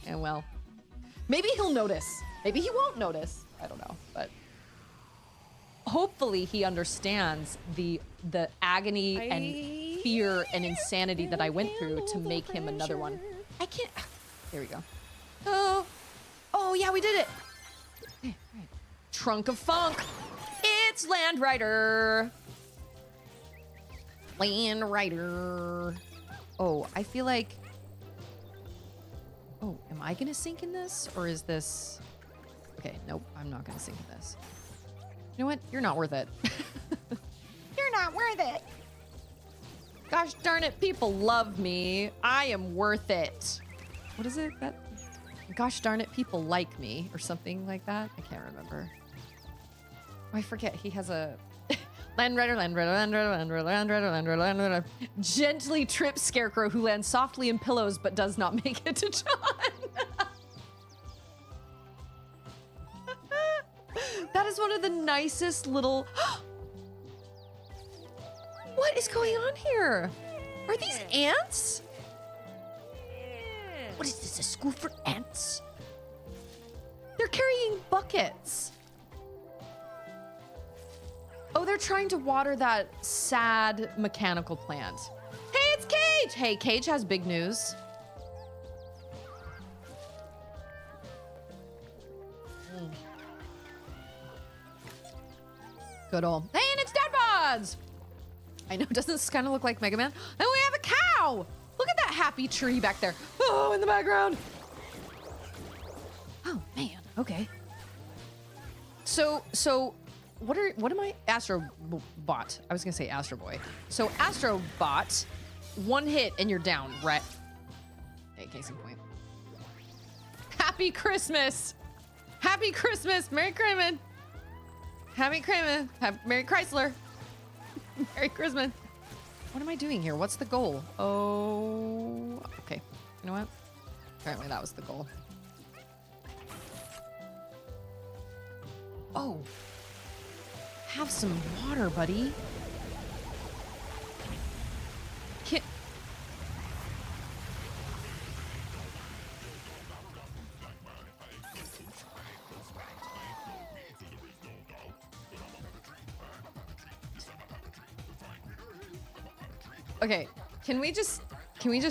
And well, maybe he'll notice. Maybe he won't notice. I don't know, but hopefully he understands the agony and fear and insanity that I went through to make him another one. I can't. There we go. Oh yeah, we did it. Okay, right. Trunk of Funk. It's Land Rider. Land Rider. Oh, I feel like. Oh, am I gonna sink in this, or is this? Okay, nope, I'm not gonna sink in this. You know what? You're not worth it. You're not worth it. Gosh darn it, people love me. I am worth it. What is it? That? Gosh darn it, people like me, or something like that. I can't remember. Oh, I forget. He has a Land Rider, Land Rider, Land Rider, Land Rider, Land Rider, Land Rider, Land Rider. Gently trips Scarecrow, who lands softly in pillows but does not make it to John. That is one of the nicest little. What is going on here? Are these ants? What is this, a school for ants? They're carrying buckets. Oh, they're trying to water that sad mechanical plant. Hey, it's Cage! Hey, Cage has big news. Good old. Hey, and it's Dead Bods! I know, doesn't this kind of look like Mega Man? And we have a cow! Look at that happy tree back there. Oh, in the background. Oh, man. Okay. So, what am I? Astro Bot. I was gonna say Astro Boy. So Astro Bot, one hit and you're down, right? Hey, case in point. Happy Christmas! Happy Christmas! Merry Christmas! Happy Christmas! Merry Chrysler! Merry Christmas! What am I doing here? What's the goal? Oh, okay. You know what? Apparently that was the goal. Oh. Have some water, buddy. Can't... Okay, can we just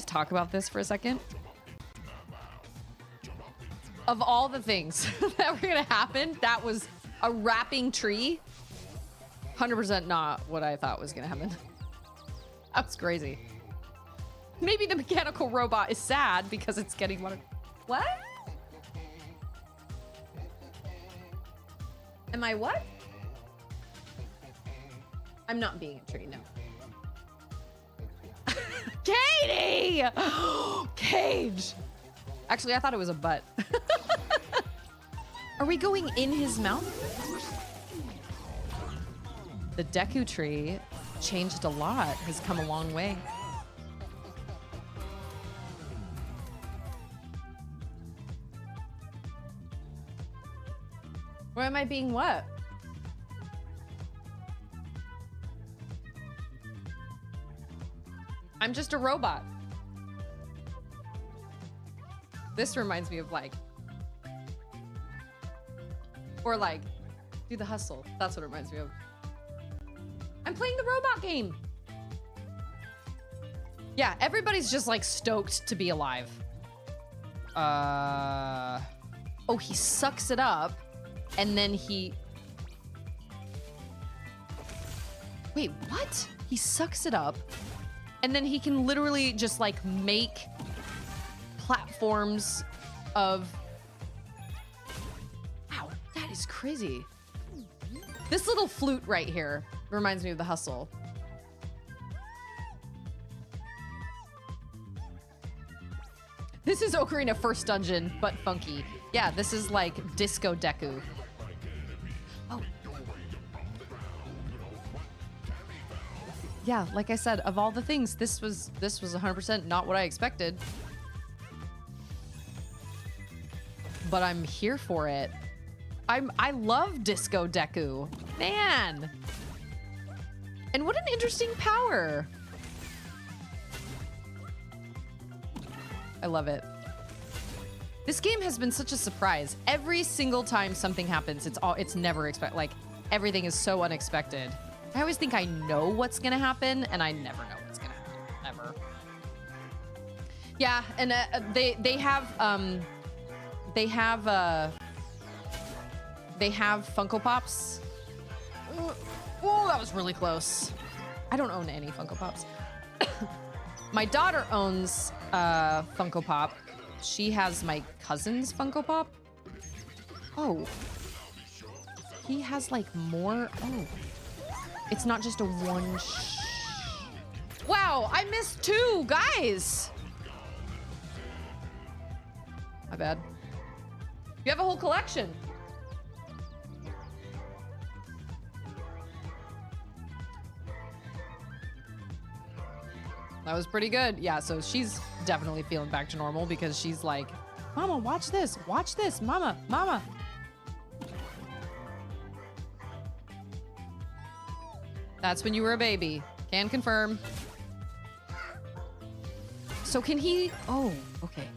talk about this for a second? Of all the things that were gonna happen, that was a wrapping tree. 100% not what I thought was gonna happen. That was crazy. Maybe the mechanical robot is sad because it's getting water. What? Am I what? I'm not being a tree, no. Katie! Cage! Actually, I thought it was a butt. Are we going in his mouth? The Deku tree changed a lot, has come a long way. Or am I being what? I'm just a robot. This reminds me of like, or like, do the hustle. That's what it reminds me of. I'm playing the robot game. Yeah, everybody's just like stoked to be alive. Oh, he sucks it up and then he... Wait, what? He sucks it up and then he can literally just like make platforms of... Wow, that is crazy. This little flute right here reminds me of the hustle. This is Ocarina First Dungeon, but funky. Yeah, this is like Disco Deku. Oh. Yeah, like I said, of all the things, this was 100% not what I expected. But I'm here for it. I love Disco Deku. Man. And what an interesting power. I love it. This game has been such a surprise. Every single time something happens, it's never expected. Like, everything is so unexpected. I always think I know what's gonna happen, and I never know what's gonna happen, ever. Yeah, and they have Funko Pops. Oh, that was really close. I don't own any Funko Pops. My daughter owns Funko Pop. She has my cousin's Funko Pop. Oh. He has like more. Oh. It's not just a one. Wow, I missed 2, guys. My bad. You have a whole collection. That was pretty good. Yeah, so she's definitely feeling back to normal because she's like, Mama, watch this, Mama, Mama. That's when you were a baby. Can confirm. So can he, oh, okay.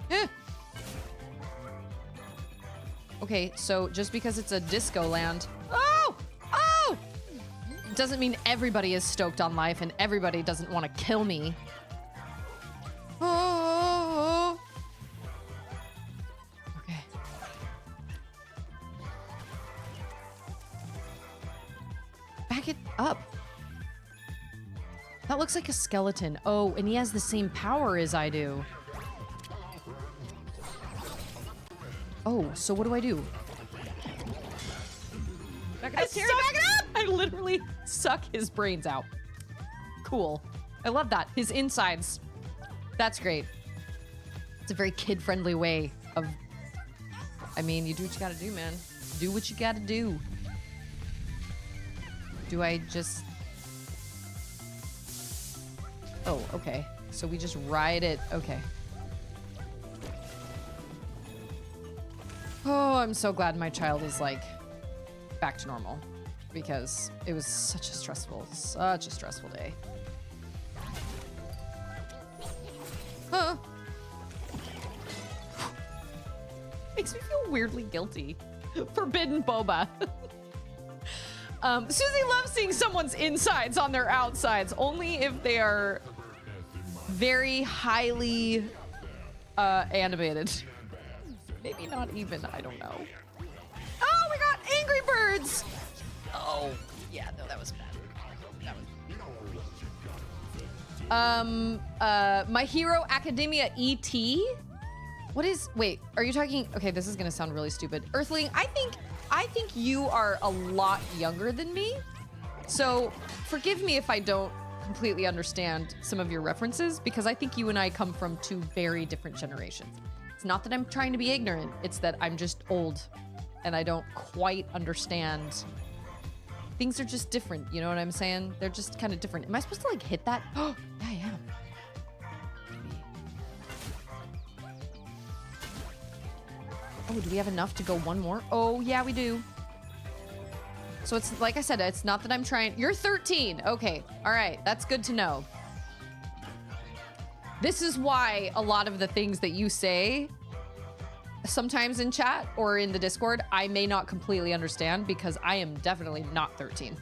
Eh. Okay, so just because it's a disco land, oh, doesn't mean everybody is stoked on life and everybody doesn't want to kill me. Oh. Okay. Back it up. That looks like a skeleton. Oh, and he has the same power as I do. Oh, so what do I do? Back it up, Terry, back it up! I literally suck his brains out. Cool. I love that. His insides. That's great. It's a very kid-friendly way of... I mean, you do what you gotta do, man. Do what you gotta do. Do I just... Oh, okay. So we just ride it. Okay. Oh, I'm so glad my child is, like, back to normal. Because it was such a stressful day. Huh. Makes me feel weirdly guilty. Forbidden boba. Susie loves seeing someone's insides on their outsides, only if they are very highly animated. Maybe not even, I don't know. Oh, we got Angry Birds! Oh, yeah, no, that was bad. That was... My Hero Academia ET? What is, wait, are you talking, okay, this is gonna sound really stupid. Earthling, I think you are a lot younger than me. So forgive me if I don't completely understand some of your references, because I think you and I come from 2 very different generations. It's not that I'm trying to be ignorant, it's that I'm just old and I don't quite understand. Things are just different, you know what I'm saying? They're just kind of different. Am I supposed to like hit that? Oh, yeah, I am. Oh, do we have enough to go one more? Oh, yeah, we do. So it's, like I said, it's not that I'm trying. You're 13. Okay. All right. That's good to know. This is why a lot of the things that you say sometimes in chat or in the Discord, I may not completely understand because I am definitely not 13.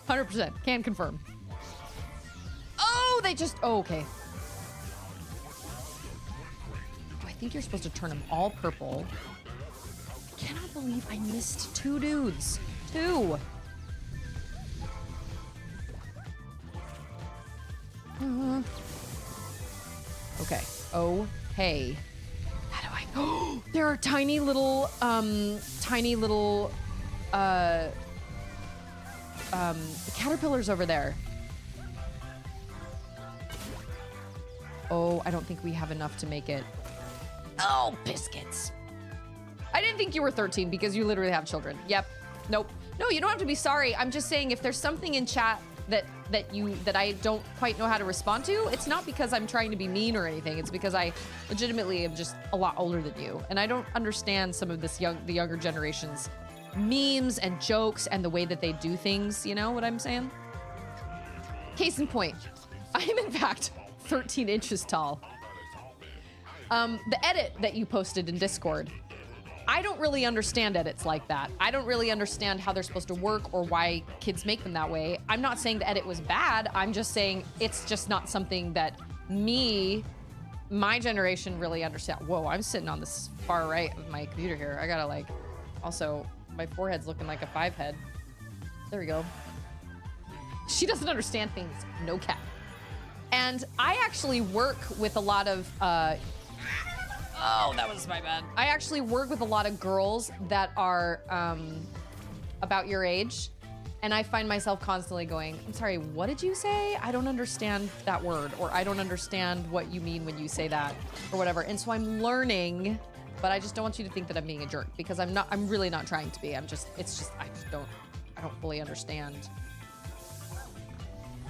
100%. Can confirm. Oh, they just, oh, okay. I think you're supposed to turn them all purple. I cannot believe I missed 2 dudes. 2. Okay. Oh, hey. How do I? Oh, there are tiny little caterpillars over there. Oh, I don't think we have enough to make it. Oh, biscuits. I didn't think you were 13 because you literally have children. Yep. Nope. No, you don't have to be sorry. I'm just saying if there's something in chat that I don't quite know how to respond to, it's not because I'm trying to be mean or anything. It's because I legitimately am just a lot older than you. And I don't understand some of the younger generation's memes and jokes and the way that they do things. You know what I'm saying? Case in point, I am in fact 13 inches tall. The edit that you posted in Discord, I don't really understand edits like that. I don't really understand how they're supposed to work or why kids make them that way. I'm not saying the edit was bad. I'm just saying it's just not something that my generation really understand. Whoa, I'm sitting on this far right of my computer here. I gotta like, also, my forehead's looking like a 5 head. There we go. She doesn't understand things, no cap. And I actually work with a lot of, oh, that was my bad. I actually work with a lot of girls that are about your age. And I find myself constantly going, I'm sorry, what did you say? I don't understand that word, or I don't understand what you mean when you say that, or whatever. And so I'm learning, but I just don't want you to think that I'm being a jerk, because I'm really not trying to be. I don't fully understand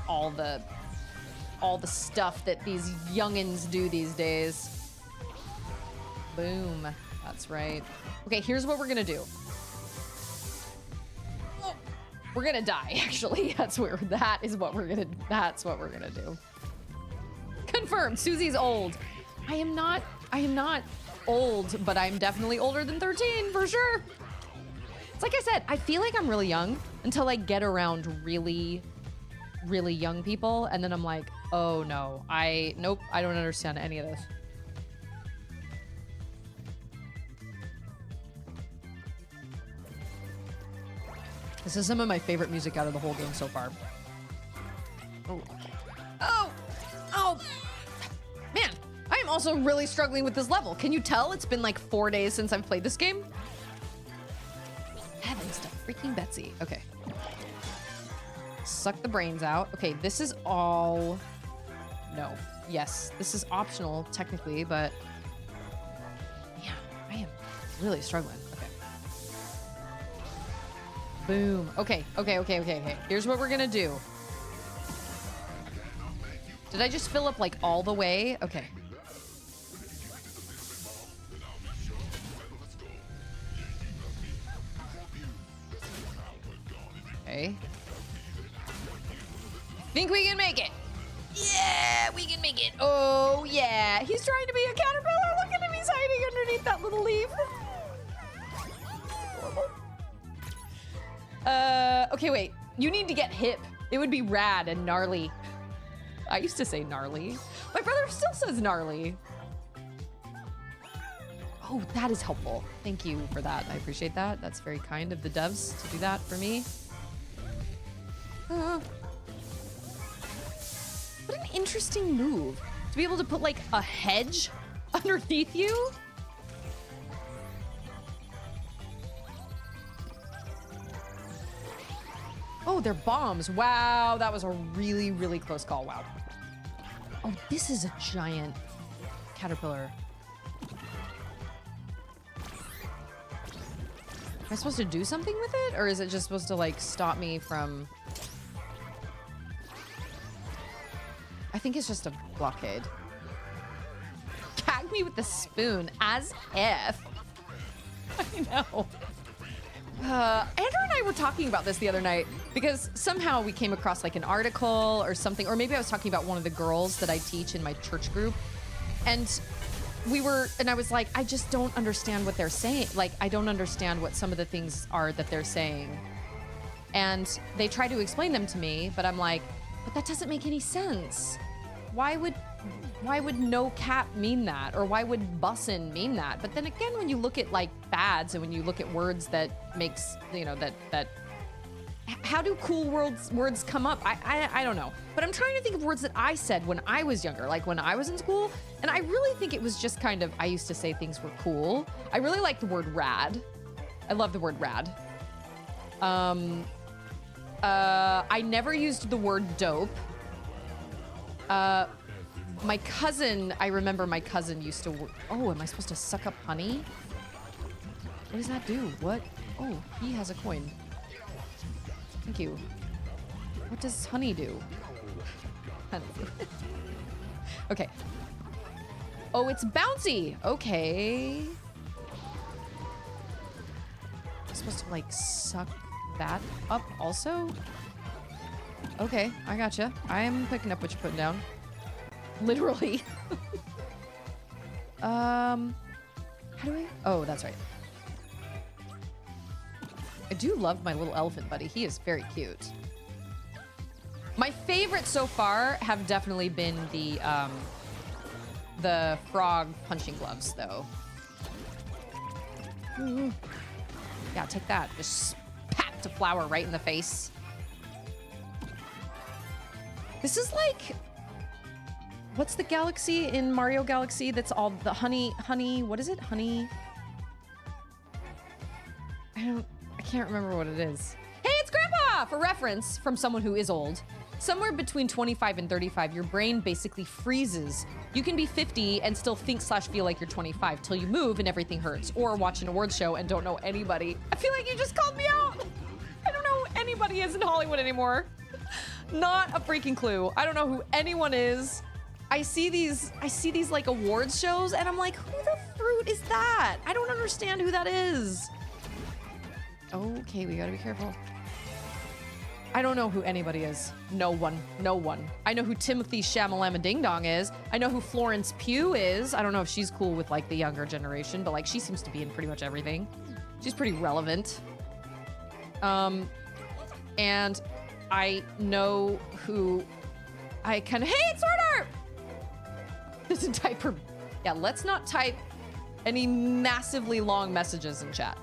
all the stuff that these youngins do these days. Boom. That's right. Okay, here's what we're gonna do. Oh, we're gonna die, actually. That's what we're gonna do. Confirmed. Susie's old. I am not old, but I'm definitely older than 13 for sure. It's like I said, I feel like I'm really young until I get around really, really young people, and then I'm like, oh no, nope, I don't understand any of this. This is some of my favorite music out of the whole game so far. Oh. Oh! Oh! Man, I am also really struggling with this level. Can you tell it's been like 4 days since I've played this game? Heavens to freaking Betsy. Okay. Suck the brains out. Okay, this is all... No. Yes, this is optional, technically, but... Yeah, I am really struggling. Okay. Boom. Okay. Here's what we're gonna do. Did I just fill up, like, all the way? Okay. Okay. Think we can make it. Yeah, we can make it. Oh, yeah. He's trying to be a caterpillar. Look at him. He's hiding underneath that little leaf. Okay, wait. You need to get hip. It would be rad and gnarly. I used to say gnarly. My brother still says gnarly. Oh, that is helpful. Thank you for that. I appreciate that. That's very kind of the devs to do that for me. What an interesting move. To be able to put like a hedge underneath you. Oh, they're bombs. Wow, that was a really, really close call. Wow. Oh, this is a giant caterpillar. Am I supposed to do something with it? Or is it just supposed to like stop me from... I think it's just a blockade. Gag me with the spoon, as if. I know. Andrew and I were talking about this the other night because somehow we came across like an article or something, or maybe I was talking about one of the girls that I teach in my church group. And I was like, I just don't understand what they're saying. Like, I don't understand what some of the things are that they're saying. And they try to explain them to me, but I'm like, but that doesn't make any sense. Why would no cap mean that? Or why would bussin' mean that? But then again, when you look at like fads and when you look at words that makes, you know, that how do cool words come up? I don't know. But I'm trying to think of words that I said when I was younger, like when I was in school. And I really think it was just kind of, I used to say things were cool. I really like the word rad. I love the word rad. I never used the word dope. My cousin, I remember my cousin used to, oh, am I supposed to suck up honey? What does that do? What? Oh, he has a coin. Thank you. What does honey do? Okay. Oh, it's bouncy. Okay. I'm supposed to like suck that up also? Okay, I gotcha. I'm picking up what you're putting down. Literally. How do I? Oh, that's right. I do love my little elephant buddy. He is very cute. My favorite so far have definitely been the frog punching gloves, though. Yeah, take that. Just pat the flower right in the face. This is like, what's the galaxy in Mario Galaxy that's all the honey, what is it? Honey. I can't remember what it is. Hey, it's Grandpa! For reference, from someone who is old. Somewhere between 25 and 35, your brain basically freezes. You can be 50 and still think/feel like you're 25 till you move and everything hurts, or watch an awards show and don't know anybody. I feel like you just called me out. I don't know who anybody is in Hollywood anymore. Not a freaking clue. I don't know who anyone is. I see these like awards shows and I'm like, who the fruit is that? I don't understand who that is. Okay, we gotta be careful. I don't know who anybody is. No one. No one. I know who Timothy Shamalama Ding Dong is. I know who Florence Pugh is. I don't know if she's cool with like the younger generation, but like she seems to be in pretty much everything. She's pretty relevant. And I know who I kind of, hey, it's Sword Art! Doesn't type her. Yeah, let's not type any massively long messages in chat.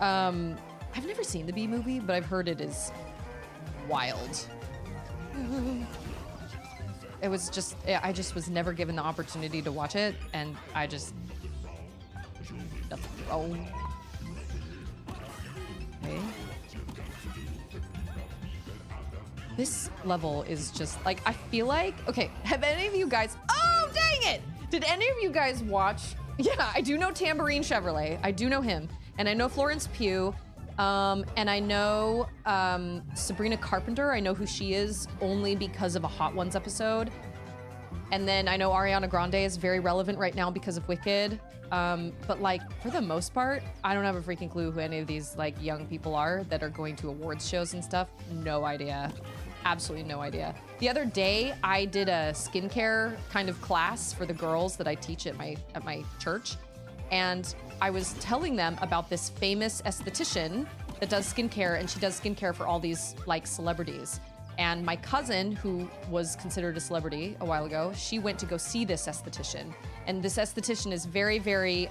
I've never seen the Bee movie, but I've heard it is wild. It was just, I just was never given the opportunity to watch it, and I just, oh. Okay. This level is just like, I feel like, okay, have any of you guys, oh, dang it! Did any of you guys watch, yeah, I do know Tambourine Chevrolet. I do know him. And I know Florence Pugh. And I know Sabrina Carpenter. I know who she is only because of a Hot Ones episode. And then I know Ariana Grande is very relevant right now because of Wicked. But like, for the most part, I don't have a freaking clue who any of these like young people are that are going to awards shows and stuff. No idea. Absolutely no idea. The other day, I did a skincare kind of class for the girls that I teach at my church. And I was telling them about this famous esthetician that does skincare, and she does skincare for all these like celebrities. And my cousin, who was considered a celebrity a while ago, she went to go see this esthetician. And this esthetician is very, very,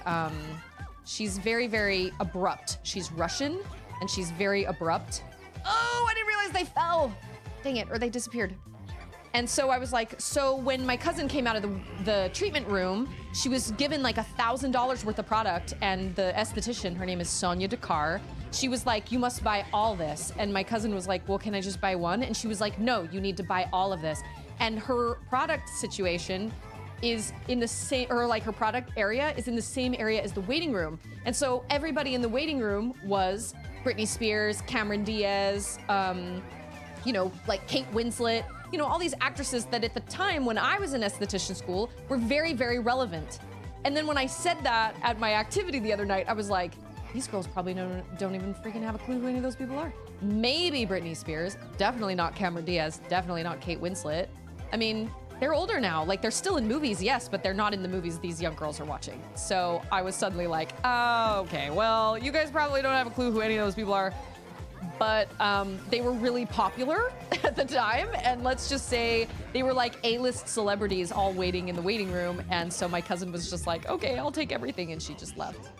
she's very, very abrupt. She's Russian, and she's very abrupt. Oh, I didn't realize they fell. Dang it, or they disappeared. And so I was like, so when my cousin came out of the treatment room, she was given like $1,000 worth of product, and the esthetician, her name is Sonia Dakar, she was like, you must buy all this. And my cousin was like, well, can I just buy one? And she was like, no, you need to buy all of this. And her product situation is in the same, or like her product area is in the same area as the waiting room. And so everybody in the waiting room was Britney Spears, Cameron Diaz, you know, like Kate Winslet, you know, all these actresses that at the time when I was in esthetician school were very, very relevant. And then when I said that at my activity the other night, I was like, these girls probably don't even freaking have a clue who any of those people are. Maybe Britney Spears, definitely not Cameron Diaz, definitely not Kate Winslet. I mean, they're older now. Like, they're still in movies, yes, but they're not in the movies these young girls are watching. So I was suddenly like, oh, okay, well, you guys probably don't have a clue who any of those people are. But they were really popular at the time, and let's just say they were like A-list celebrities all waiting in the waiting room, and so my cousin was just like, okay, I'll take everything, and she just left.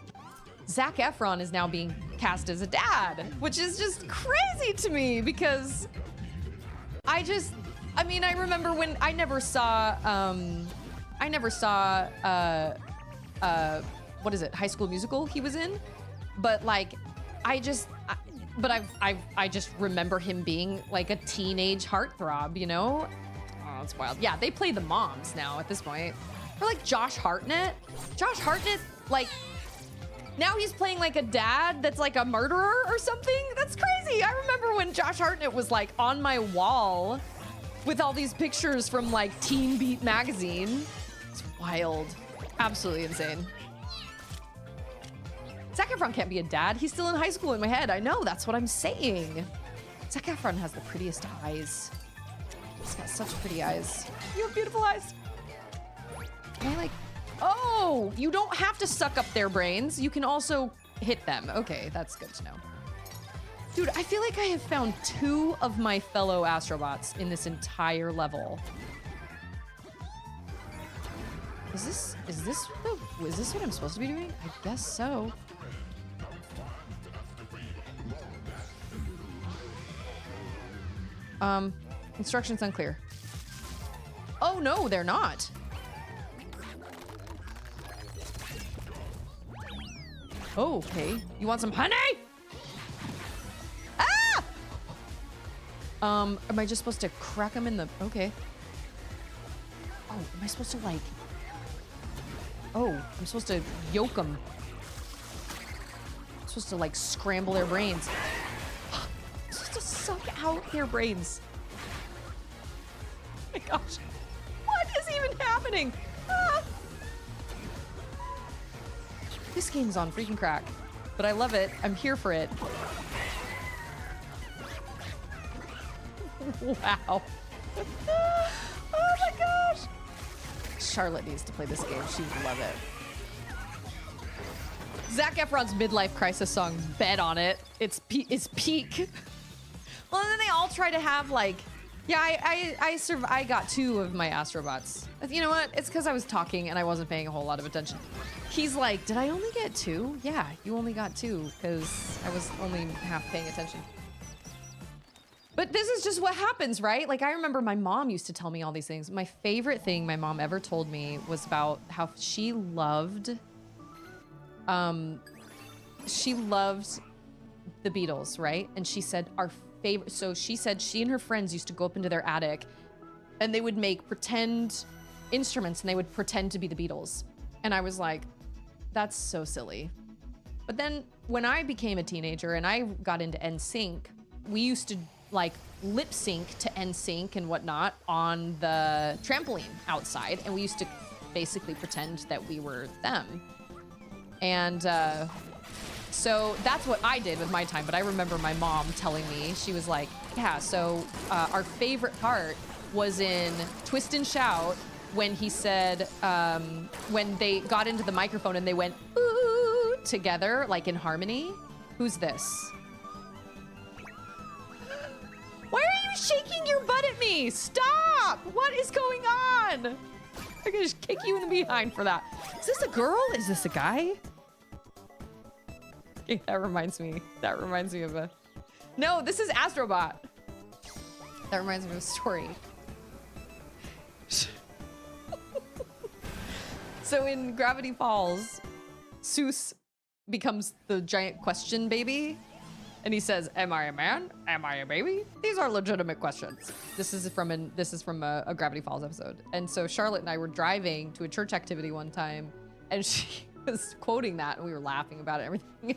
Zac Efron is now being cast as a dad, which is just crazy to me because I mean, I remember when I never saw what is it, High School Musical he was in, but like, I just remember him being like a teenage heartthrob, you know? Oh, it's wild. Yeah, they play the moms now at this point. Or like Josh Hartnett. Josh Hartnett, like, now he's playing like a dad that's like a murderer or something. That's crazy. I remember when Josh Hartnett was like on my wall with all these pictures from like Teen Beat magazine. It's wild. Absolutely insane. Zac Efron can't be a dad. He's still in high school in my head. I know, that's what I'm saying. Zac Efron has the prettiest eyes. He's got such pretty eyes. You have beautiful eyes. Can I like... Oh, you don't have to suck up their brains. You can also hit them. Okay, that's good to know. Dude, I feel like I have found 2 of my fellow Astrobots in this entire level. Is this what I'm supposed to be doing? I guess so. Instructions unclear. Oh no, they're not. Oh, okay. You want some honey? Ah! Am I just supposed to crack them in the... Okay. Oh, am I supposed to like... Oh, I'm supposed to yoke them. I'm supposed to like scramble their brains. I'm supposed to suck out their brains. Oh my gosh. What is even happening? Ah! This game's on freaking crack, but I love it. I'm here for it. Wow. Oh my gosh. Charlotte needs to play this game. She would love it. Zac Efron's midlife crisis song, bet on it. It's peak. Well, and then they all try to have like, yeah, I got 2 of my Astrobots. You know what? It's because I was talking and I wasn't paying a whole lot of attention. He's like, did I only get 2? Yeah, you only got 2 because I was only half paying attention. But this is just what happens, right? Like, I remember my mom used to tell me all these things. My favorite thing my mom ever told me was about how she loved the Beatles, right? And she said our favorite, so she said she and her friends used to go up into their attic and they would make pretend instruments and they would pretend to be the Beatles. And I was like, that's so silly. But then when I became a teenager and I got into NSYNC, we used to like lip sync to NSYNC and whatnot on the trampoline outside. And we used to basically pretend that we were them. And so that's what I did with my time. But I remember my mom telling me, she was like, yeah, so our favorite part was in Twist and Shout when he said, when they got into the microphone and they went, ooh, together, like in harmony. Who's this? Why are you shaking your butt at me? Stop! What is going on? I'm gonna just kick you in the behind for that. Is this a girl? Is this a guy? Okay, that reminds me of a... No, this is Astro Bot. That reminds me of a story. So in Gravity Falls, Seuss becomes the giant question baby. And he says, am I a man? Am I a baby? These are legitimate questions. This is from a Gravity Falls episode. And so Charlotte and I were driving to a church activity one time and she was quoting that and we were laughing about it and everything.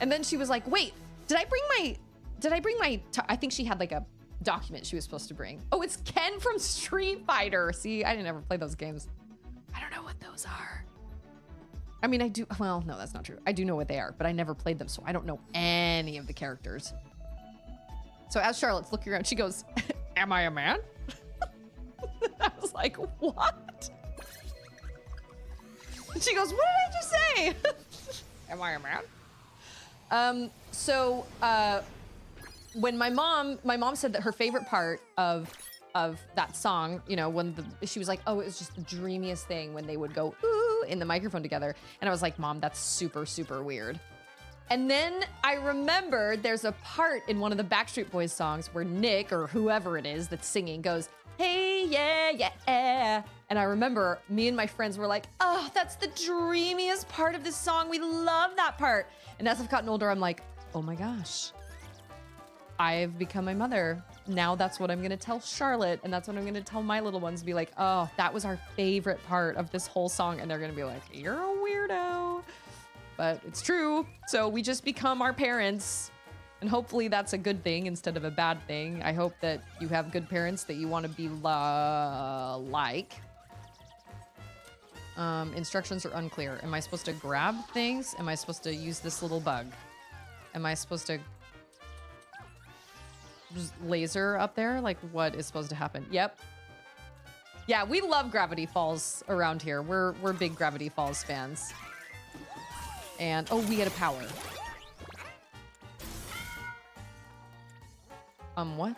And then she was like, wait, did I bring my, I think she had like a document she was supposed to bring. Oh, it's Ken from Street Fighter. See, I didn't ever play those games. I don't know what those are. I mean, I do, well, no, that's not true. I do know what they are, but I never played them, so I don't know any of the characters. So as Charlotte's looking around, she goes, am I a man? I was like, what? And she goes, what did I just say? Am I a man? When my mom said that her favorite part of that song, you know, when she was like, oh, it was just the dreamiest thing when they would go, ooh, in the microphone together. And I was like, Mom, that's super, super weird. And then I remembered there's a part in one of the Backstreet Boys songs where Nick, or whoever it is that's singing, goes, hey, yeah, yeah. And I remember me and my friends were like, oh, that's the dreamiest part of this song. We love that part. And as I've gotten older, I'm like, oh my gosh, I've become my mother. Now that's what I'm gonna tell Charlotte, and that's what I'm gonna tell my little ones, be like, oh, that was our favorite part of this whole song. And they're gonna be like, you're a weirdo. But it's true. So we just become our parents. And hopefully that's a good thing instead of a bad thing. I hope that you have good parents that you want to be like. Instructions are unclear. Am I supposed to grab things? Am I supposed to use this little bug? Am I supposed to laser up there? Like, what is supposed to happen? Yep. Yeah, we love Gravity Falls around here. We're big Gravity Falls fans. And, oh, we get a power. What?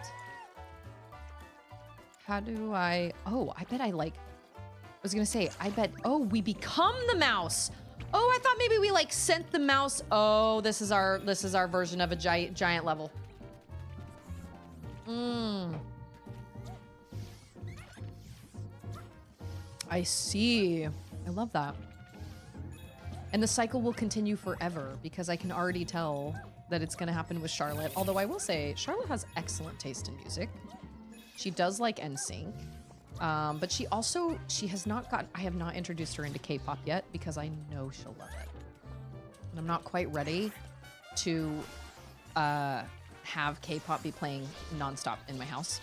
How do I... Oh, I bet I like... I was gonna say, I bet... Oh, we become the mouse. Oh, I thought maybe we like sent the mouse... Oh, this is our version of a giant level. I see. I love that. And the cycle will continue forever because I can already tell that it's going to happen with Charlotte. Although I will say, Charlotte has excellent taste in music. She does like NSYNC. But she has not gotten, I have not introduced her into K-pop yet because I know she'll love it. And I'm not quite ready to have K-pop be playing nonstop in my house.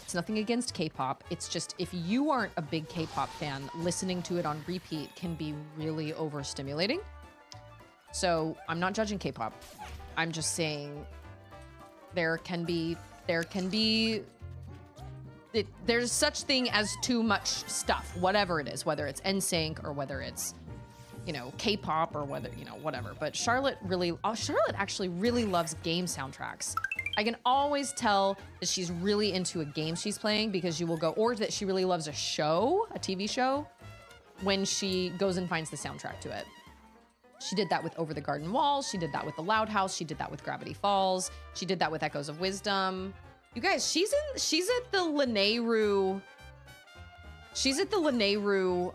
It's nothing against K-pop. It's just if you aren't a big K-pop fan, listening to it on repeat can be really overstimulating. So I'm not judging K-pop. I'm just saying there's such thing as too much stuff, whatever it is, whether it's NSYNC or whether it's, you know, K-pop or whether, you know, whatever. But Charlotte actually really loves game soundtracks. I can always tell that she's really into a game she's playing because you will go, or that she really loves a show, a TV show, when she goes and finds the soundtrack to it. She did that with Over the Garden Wall. She did that with The Loud House. She did that with Gravity Falls. She did that with Echoes of Wisdom. You guys, she's at the Lanayru. She's at the Lanayru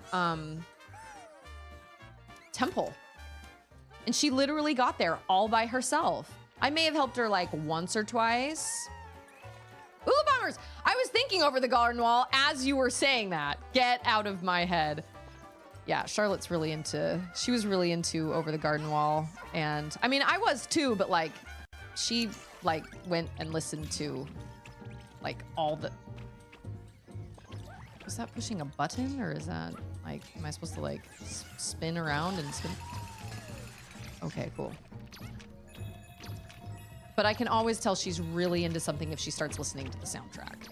temple. And she literally got there all by herself. I may have helped her like once or twice. Ooh, bombers! I was thinking Over the Garden Wall as you were saying that. Get out of my head. Yeah, Charlotte's really into, she was really into Over the Garden Wall. And I mean, I was too, but like, she like went and listened to like all the, is that pushing a button or is that like, am I supposed to like spin around and spin? Okay, cool. But I can always tell she's really into something if she starts listening to the soundtrack.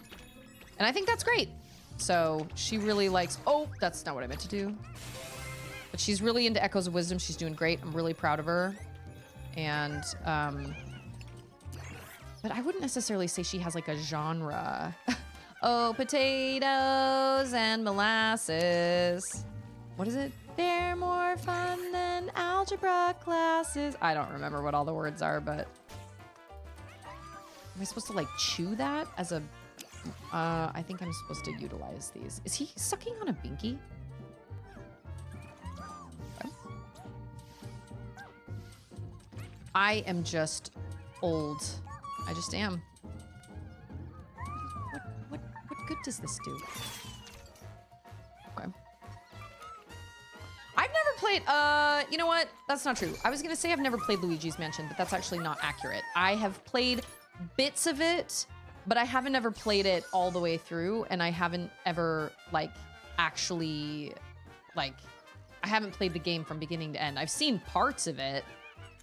And I think that's great. So she really likes, oh, that's not what I meant to do. But she's really into Echoes of Wisdom. She's doing great. I'm really proud of her. And, but I wouldn't necessarily say she has like a genre. Oh, potatoes and molasses. What is it? They're more fun than algebra classes. I don't remember what all the words are, but am I supposed to like chew that as a, I think I'm supposed to utilize these. Is he sucking on a binky? Okay. I am just old. I just am. What good does this do? Okay. I've never played, you know what? That's not true. I was gonna say I've never played Luigi's Mansion, but that's actually not accurate. I have played bits of it, but I haven't ever played it all the way through, and I haven't ever, like, actually, like, I haven't played the game from beginning to end. I've seen parts of it,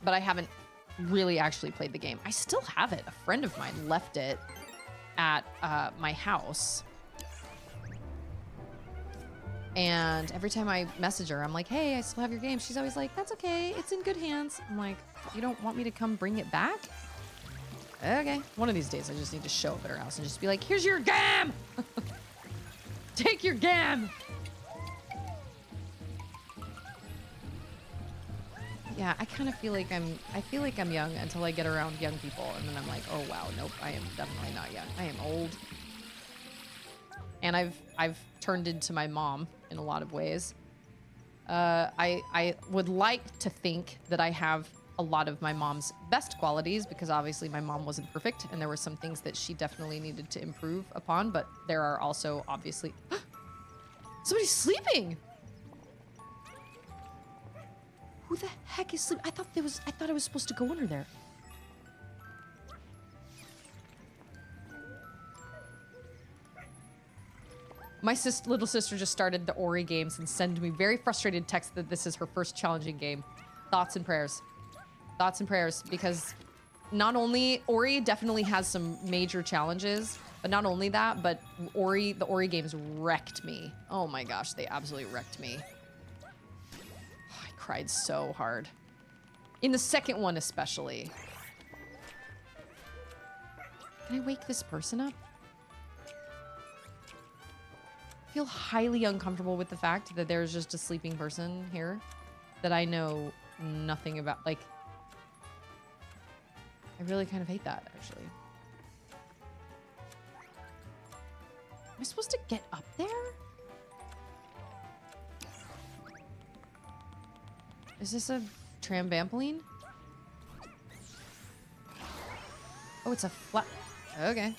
but I haven't really actually played the game. I still have it. A friend of mine left it at my house. And every time I message her, I'm like, hey, I still have your game. She's always like, that's okay. It's in good hands. I'm like, you don't want me to come bring it back? Okay. One of these days, I just need to show up at her house and just be like, here's your game! Take your game! Yeah, I kind of feel like I'm young until I get around young people. And then I'm like, oh, wow, nope, I am definitely not young. I am old. And I've turned into my mom in a lot of ways. I would like to think that I have a lot of my mom's best qualities, because obviously my mom wasn't perfect and there were some things that she definitely needed to improve upon, but there are also obviously somebody's sleeping. Who the heck is sleeping? I thought I was supposed to go under there. My little sister just started the Ori games and sent me very frustrated text that this is her first challenging game. Thoughts and prayers. Thoughts and prayers, because not only Ori definitely has some major challenges, but not only that, but the Ori games wrecked me. Oh my gosh, they absolutely wrecked me. I cried so hard. In the second one especially. Can I wake this person up? I feel highly uncomfortable with the fact that there's just a sleeping person here that I know nothing about. Like, I really kind of hate that, actually. Am I supposed to get up there? Is this a trampoline? Oh, it's a flat... Okay.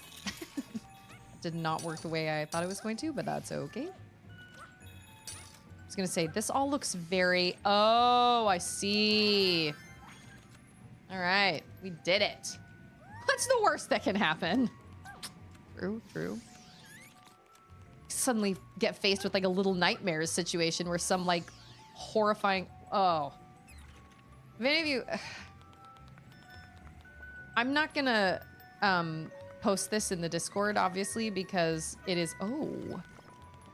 Did not work the way I thought it was going to, but that's okay. I was gonna say, this all looks very... Oh, I see. All right, we did it. What's the worst that can happen? True, true. Suddenly get faced with like a little nightmares situation where some like horrifying... Oh. If any of you... I'm not gonna post this in the Discord, obviously, because it is... Oh.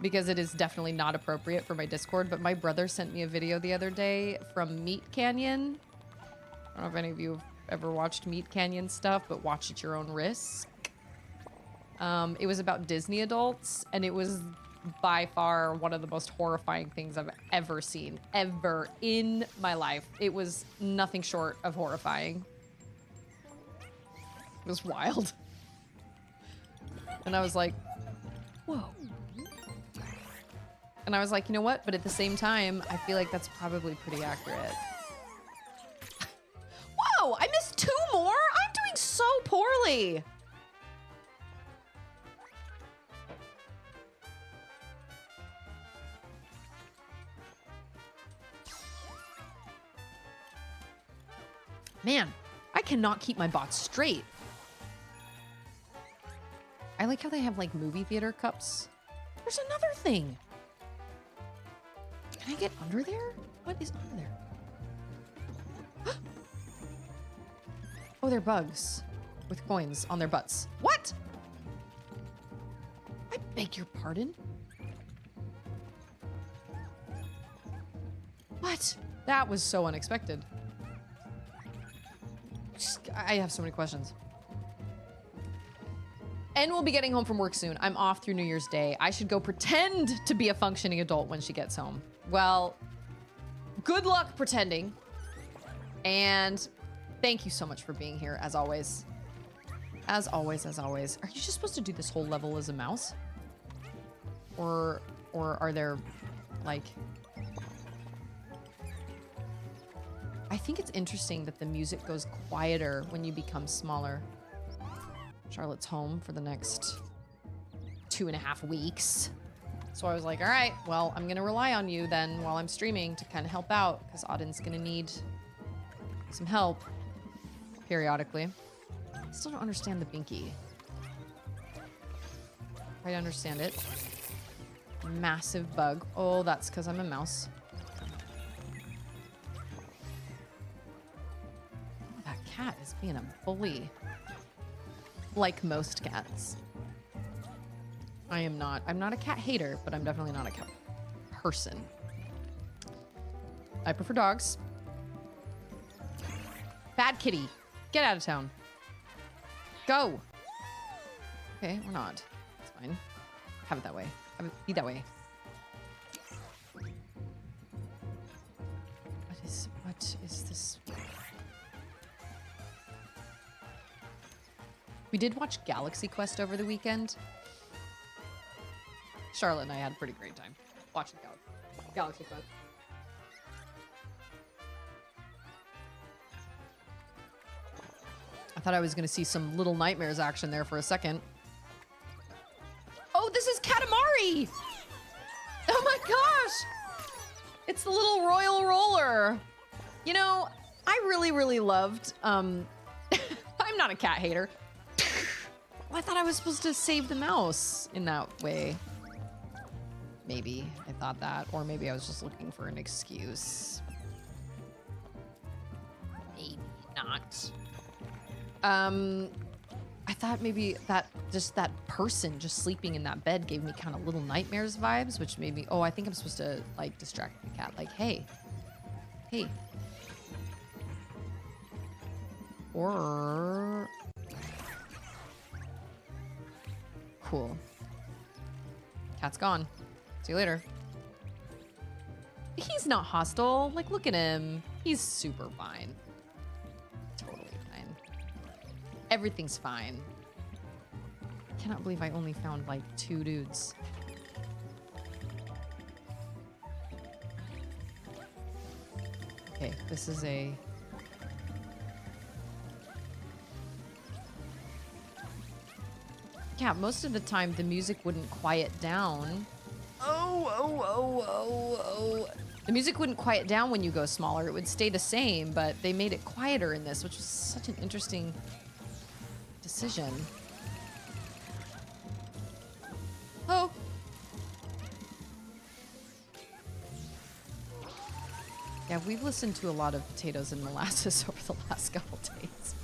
Because it is definitely not appropriate for my Discord, but my brother sent me a video the other day from Meat Canyon. I don't know if any of you have ever watched Meat Canyon stuff, but watch at your own risk. It was about Disney adults, and it was by far one of the most horrifying things I've ever seen, ever in my life. It was nothing short of horrifying. It was wild. And I was like, whoa. And I was like, you know what? But at the same time, I feel like that's probably pretty accurate. Whoa, I missed 2 more? I'm doing so poorly. Man, I cannot keep my bots straight. I like how they have like movie theater cups. There's another thing. Can I get under there? What is under there? Oh, they're bugs with coins on their butts. What? I beg your pardon? What? That was so unexpected. I have so many questions. And we'll be getting home from work soon. I'm off through New Year's Day. I should go pretend to be a functioning adult when she gets home. Well, good luck pretending. And thank you so much for being here, as always. As always, as always. Are you just supposed to do this whole level as a mouse? Or are there, like... I think it's interesting that the music goes quieter when you become smaller. Charlotte's home for the next 2.5 weeks. So I was like, all right, well, I'm gonna rely on you then while I'm streaming to kind of help out, because Audin's gonna need some help periodically. I still don't understand the binky. I understand it. Massive bug. Oh, that's because I'm a mouse. That cat is being a bully. Like most cats. I'm not a cat hater, but I'm definitely not a cat person. I prefer dogs. Bad kitty. Get out of town. Go. Okay, or not. It's fine. Have it that way. Have it be that way. What is this? We did watch Galaxy Quest over the weekend. Charlotte and I had a pretty great time watching Galaxy Quest. I thought I was going to see some Little Nightmares action there for a second. Oh, this is Katamari! Oh my gosh! It's the little royal roller. You know, I really, really loved... I'm not a cat hater. Well, I thought I was supposed to save the mouse in that way. Maybe I thought that, or maybe I was just looking for an excuse. Maybe not. I thought maybe that person just sleeping in that bed gave me kind of little nightmares vibes, which made me, oh, I think I'm supposed to like distract the cat. Like, hey. Or cool. Cat's gone. See you later. He's not hostile. Like, look at him. He's super fine. Totally fine. Everything's fine. I cannot believe I only found like 2 dudes. Okay, this is a... Yeah, most of the time the music wouldn't quiet down. Oh. The music wouldn't quiet down when you go smaller. It would stay the same, but they made it quieter in this, which was such an interesting decision. Oh. Yeah, we've listened to a lot of Potatoes and Molasses over the last couple days.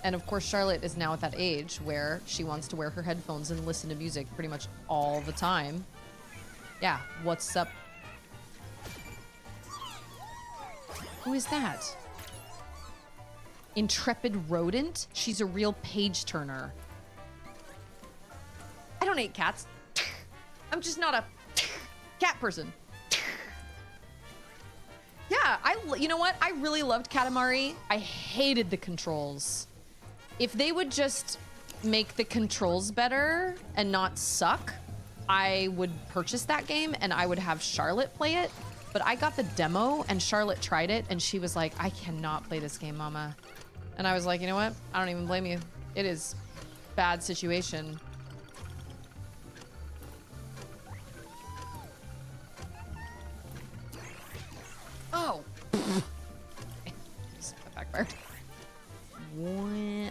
And of course, Charlotte is now at that age where she wants to wear her headphones and listen to music pretty much all the time. Yeah, what's up? Who is that? Intrepid rodent? She's a real page turner. I don't hate cats. I'm just not a cat person. Yeah, you know what? I really loved Katamari. I hated the controls. If they would just make the controls better and not suck, I would purchase that game and I would have Charlotte play it. But I got the demo and Charlotte tried it and she was like, I cannot play this game, mama. And I was like, you know what? I don't even blame you. It is bad situation. Oh. That backfired.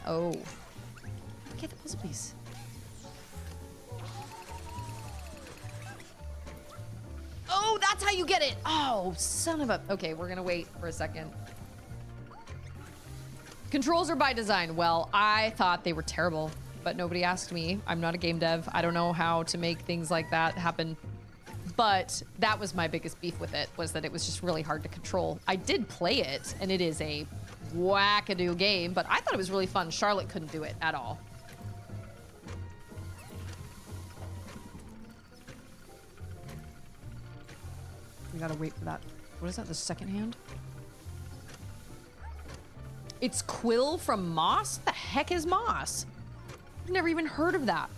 Oh. Get the puzzle piece. Oh, that's how you get it. Oh, son of a... Okay, we're gonna wait for a second. Controls are by design. Well, I thought they were terrible, but nobody asked me. I'm not a game dev. I don't know how to make things like that happen. But that was my biggest beef with it, was that it was just really hard to control. I did play it, and it is a wackadoo game, but I thought it was really fun. Charlotte couldn't do it at all. We gotta wait for that. What is that, the second hand? It's Quill from Moss? The heck is Moss? I've never even heard of that.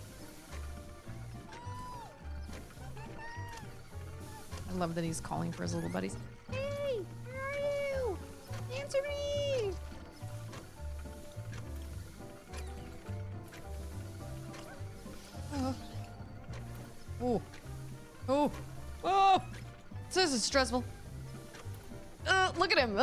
I love that he's calling for his little buddies. Hey, where are you? Answer me! Oh! This is stressful. Look at him.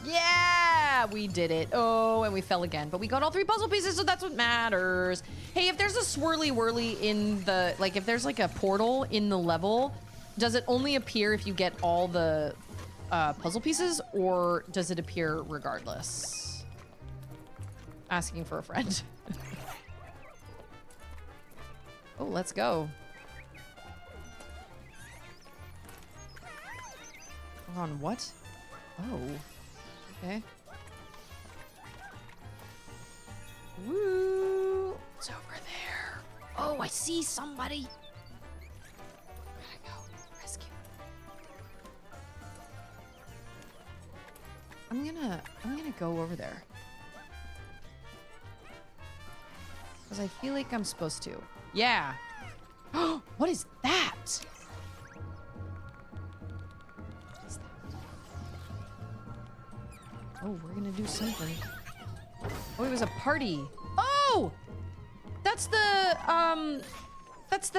Yeah, we did it. Oh, and we fell again. But we got all 3 puzzle pieces, so that's what matters. Hey, if there's a swirly whirly in the, like, if there's like a portal in the level, does it only appear if you get all the puzzle pieces, or does it appear regardless? Asking for a friend. Oh, let's go. Hold on, what? Oh, okay. Woo! It's over there. Oh, I see somebody. Gotta go rescue. I'm gonna go over there. Because I feel like I'm supposed to. Yeah. What is that? Oh, we're gonna do something. Oh, it was a party. Oh! That's the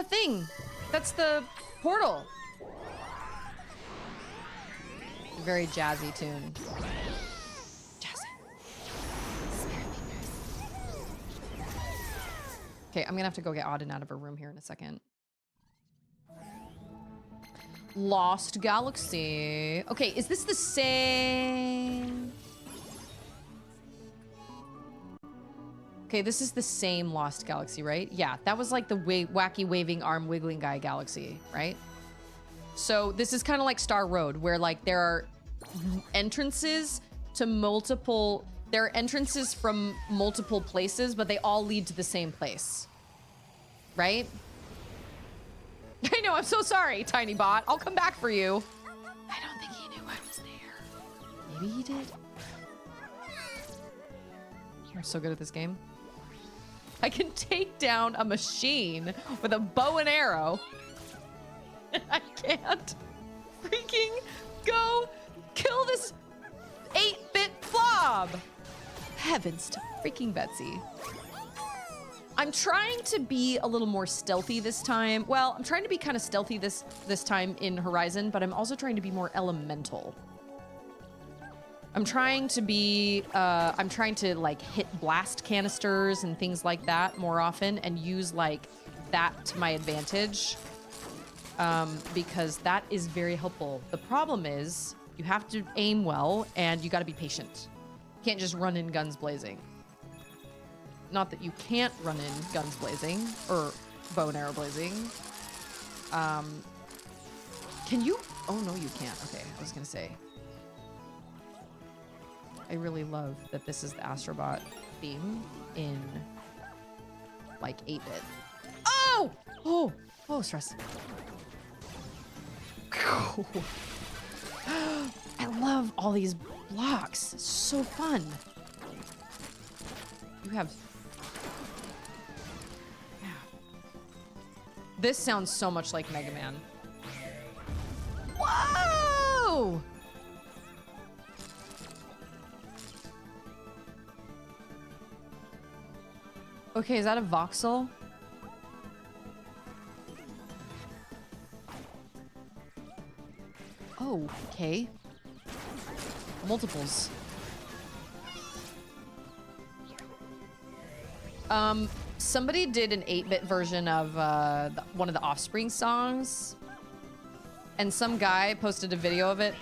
thing. That's the portal. Very jazzy tune. Jazzy. Okay, I'm gonna have to go get Auden out of her room here in a second. Lost Galaxy. Okay, is this the same? Okay, this is the same Lost Galaxy, right? Yeah, that was like the wacky waving arm wiggling guy galaxy, right? So this is kind of like Star Road, where like there are entrances to multiple, there are entrances from multiple places, but they all lead to the same place, right? I know, I'm so sorry, Tiny Bot. I'll come back for you. I don't think he knew I was there. Maybe he did. I'm so good at this game. I can take down a machine with a bow and arrow. And I can't freaking go kill this 8-bit blob. Heavens to freaking Betsy. I'm trying to be a little more stealthy this time. Well, I'm trying to be kind of stealthy this time in Horizon, but I'm also trying to be more elemental. I'm trying to be, I'm trying to like hit blast canisters and things like that more often and use like that to my advantage. Because that is very helpful. The problem is you have to aim well and you gotta be patient. You can't just run in guns blazing. Not that you can't run in guns blazing or bow and arrow blazing. Can you? Oh no, you can't. Okay, I was gonna say. I really love that this is the Astro Bot theme in like 8-bit. Oh! Oh! Oh, stress. I love all these blocks. It's so fun. You have... Yeah. This sounds so much like Mega Man. Whoa! Okay, is that a voxel? Oh, okay. Multiples. Somebody did an 8-bit version of one of the Offspring songs, and some guy posted a video of it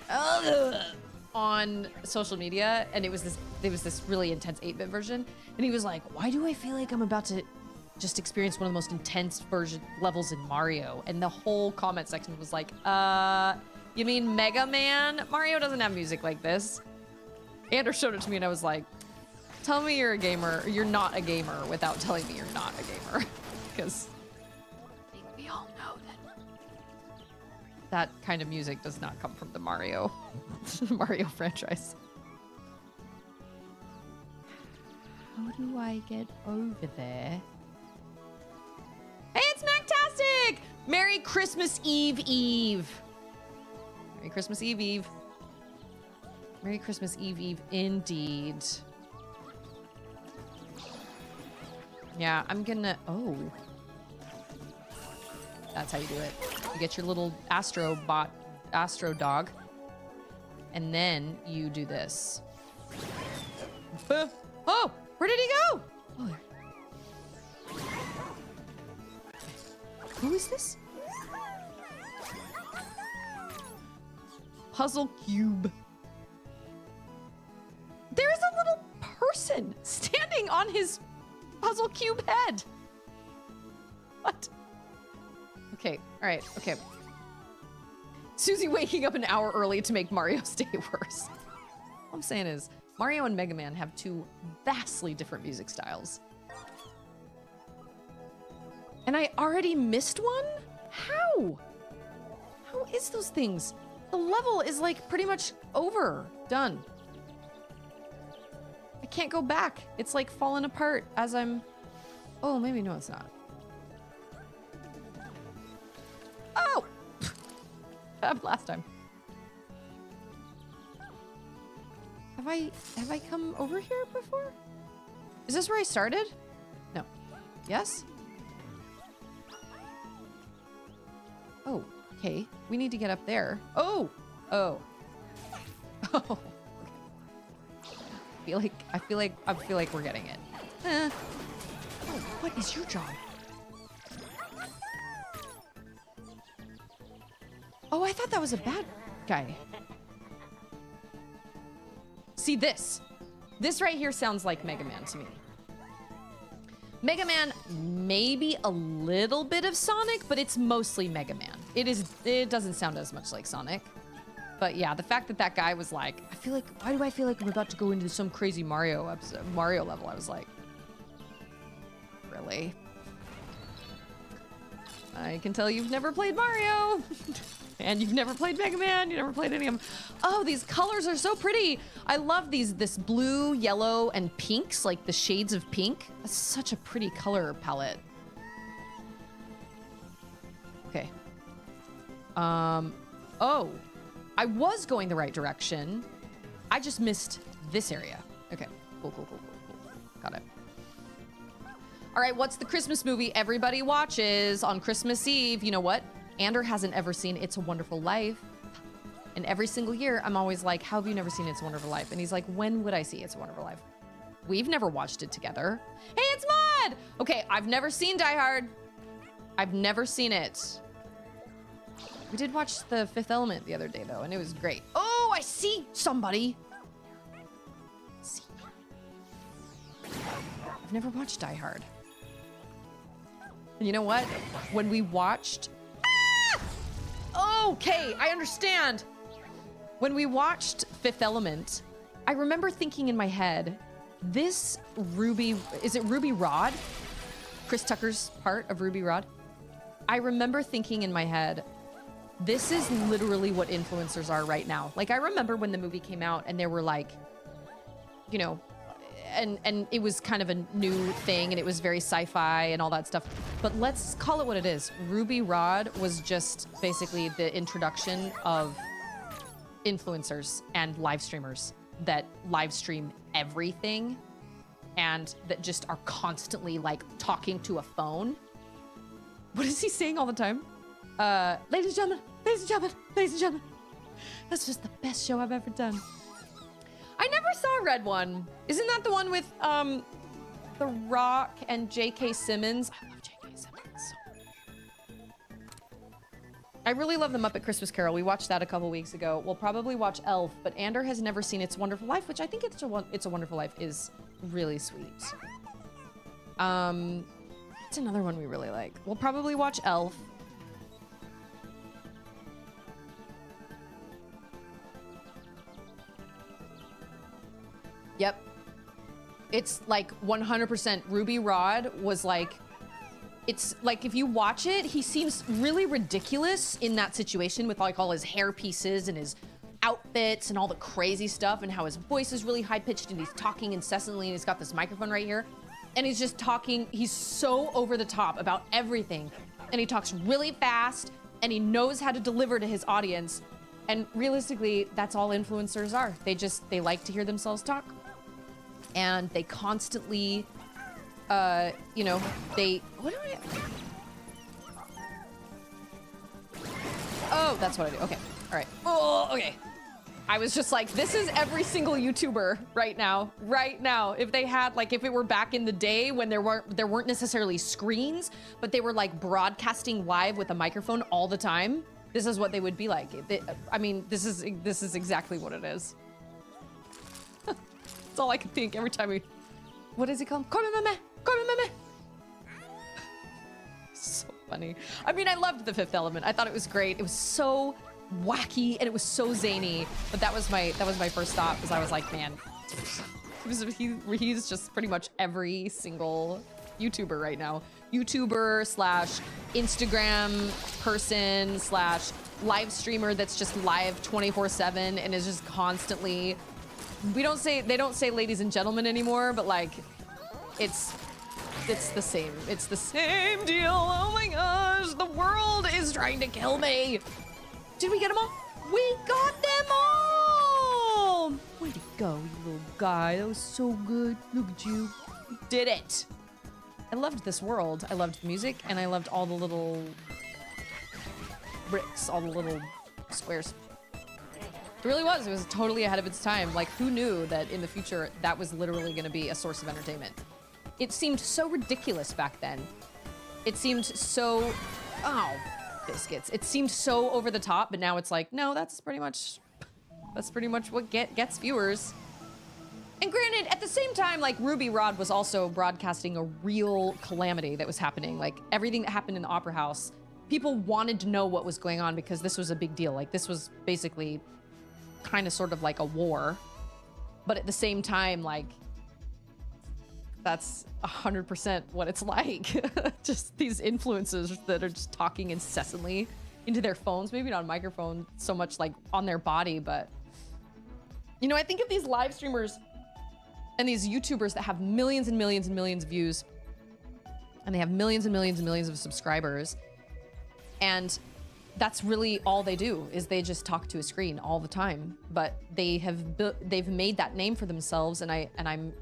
on social media, and it was this really intense 8-bit version, and he was like, "Why do I feel like I'm about to just experience one of the most intense levels in Mario?" And the whole comment section was like, you mean Mega Man? Mario doesn't have music like this. Andrew showed it to me and I was like, tell me you're a gamer. You're not a gamer without telling me you're not a gamer. Because I think we all know that kind of music does not come from the Mario franchise. How do I get over there? Hey, it's Mactastic! Merry Christmas Eve Eve. Merry Christmas Eve Eve. Merry Christmas Eve Eve indeed. Yeah, I'm gonna... Oh. That's how you do it. You get your little Astro Bot, Astro Dog. And then you do this. Oh! Where did he go? Oh, there. Who is this? Puzzle cube. There's a little person standing on his puzzle cube head. What? Okay, all right, okay. Susie waking up an hour early to make Mario's day worse. All I'm saying is, Mario and Mega Man have two vastly different music styles. And I already missed one? How? How is those things? The level is like pretty much over. Done. I can't go back. It's like falling apart as I'm... Oh, maybe no, it's not. Oh! Last time. Have I come over here before? Is this where I started? No. Yes? Oh, okay. We need to get up there. Oh! Oh. Oh. Okay. I feel like we're getting it. Oh, what is your job? Oh, I thought that was a bad guy. See this. This right here sounds like Mega Man to me. Mega Man, maybe a little bit of Sonic, but it's mostly Mega Man. It doesn't sound as much like Sonic. But yeah, the fact that that guy was like, why do I feel like I'm about to go into some crazy Mario level? I was like, really? I can tell you've never played Mario. And you've never played Mega Man, you never played any of them. Oh, these colors are so pretty. I love this blue, yellow, and pinks, like the shades of pink. That's such a pretty color palette. Okay. Oh, I was going the right direction. I just missed this area. Okay, cool. Got it. All right, what's the Christmas movie everybody watches on Christmas Eve? You know what? Ander hasn't ever seen It's a Wonderful Life. And every single year, I'm always like, how have you never seen It's a Wonderful Life? And he's like, when would I see It's a Wonderful Life? We've never watched it together. Hey, it's Mud! Okay, I've never seen Die Hard. I've never seen it. We did watch The Fifth Element the other day, though, and it was great. Oh, I see somebody. See. I've never watched Die Hard. And you know what? When we watched... Okay, I understand. When we watched Fifth Element, I remember thinking in my head, this Ruby, is it Ruby Rod? Chris Tucker's part of Ruby Rod? I remember thinking in my head, this is literally what influencers are right now. Like, I remember when the movie came out and there were like, you know, and it was kind of a new thing and it was very sci-fi and all that stuff. But let's call it what it is. Ruby Rod was just basically the introduction of influencers and live streamers that live stream everything and that just are constantly like talking to a phone. What is he saying all the time? Ladies and gentlemen, ladies and gentlemen, ladies and gentlemen. That's just the best show I've ever done. I never saw Red One. Isn't that the one with The Rock and J.K. Simmons? I love J.K. Simmons so much. I really love The Muppet Christmas Carol. We watched that a couple weeks ago. We'll probably watch Elf, but Ander has never seen It's a Wonderful Life, which I think It's a Wonderful Life is really sweet. It's another one we really like. We'll probably watch Elf. Yep. It's like 100% Ruby Rod was like, it's like if you watch it, he seems really ridiculous in that situation with like all his hair pieces and his outfits and all the crazy stuff and how his voice is really high pitched and he's talking incessantly and he's got this microphone right here and he's just talking. He's so over the top about everything and he talks really fast and he knows how to deliver to his audience. And realistically, that's all influencers are. They like to hear themselves talk. And they constantly, you know, what do I... Oh, that's what I do. Okay. All right. Oh, okay. I was just like, this is every single YouTuber right now. Right now. If they had, like, if it were back in the day when there weren't necessarily screens, but they were like broadcasting live with a microphone all the time, this is what they would be like. I mean, this is exactly what it is. That's all I can think every time what does he call him? Meme. So funny. I mean, I loved The Fifth Element. I thought it was great. It was so wacky and it was so zany. But that was my first thought, because I was like, man, he's just pretty much every single YouTuber right now. YouTuber / Instagram person / live streamer that's just live 24/7 and is just constantly. They don't say ladies and gentlemen anymore, but like it's the same. It's the same deal. Oh my gosh, the world is trying to kill me. Did we get them all? We got them all. Way to go, you little guy. That was so good. Look at you. You did it. I loved this world. I loved the music and I loved all the little bricks, all the little squares. It really was. It was totally ahead of its time. Like, who knew that in the future that was literally going to be a source of entertainment? It seemed so ridiculous back then. It seemed so... Oh. biscuits. It seemed so over the top, but now it's like, no, that's pretty much what gets viewers. And granted, at the same time, like Ruby Rod was also broadcasting a real calamity that was happening. Like everything that happened in the Opera House, people wanted to know what was going on because this was a big deal. Like this was basically kind of sort of like a war. But at the same time, like that's 100% what it's like. Just these influencers that are just talking incessantly into their phones, maybe not on microphone so much like on their body, but you know, I think of these live streamers and these YouTubers that have millions and millions and millions of views, and they have millions and millions and millions of subscribers, and that's really all they do is they just talk to a screen all the time. But they've made that name for themselves, and I'm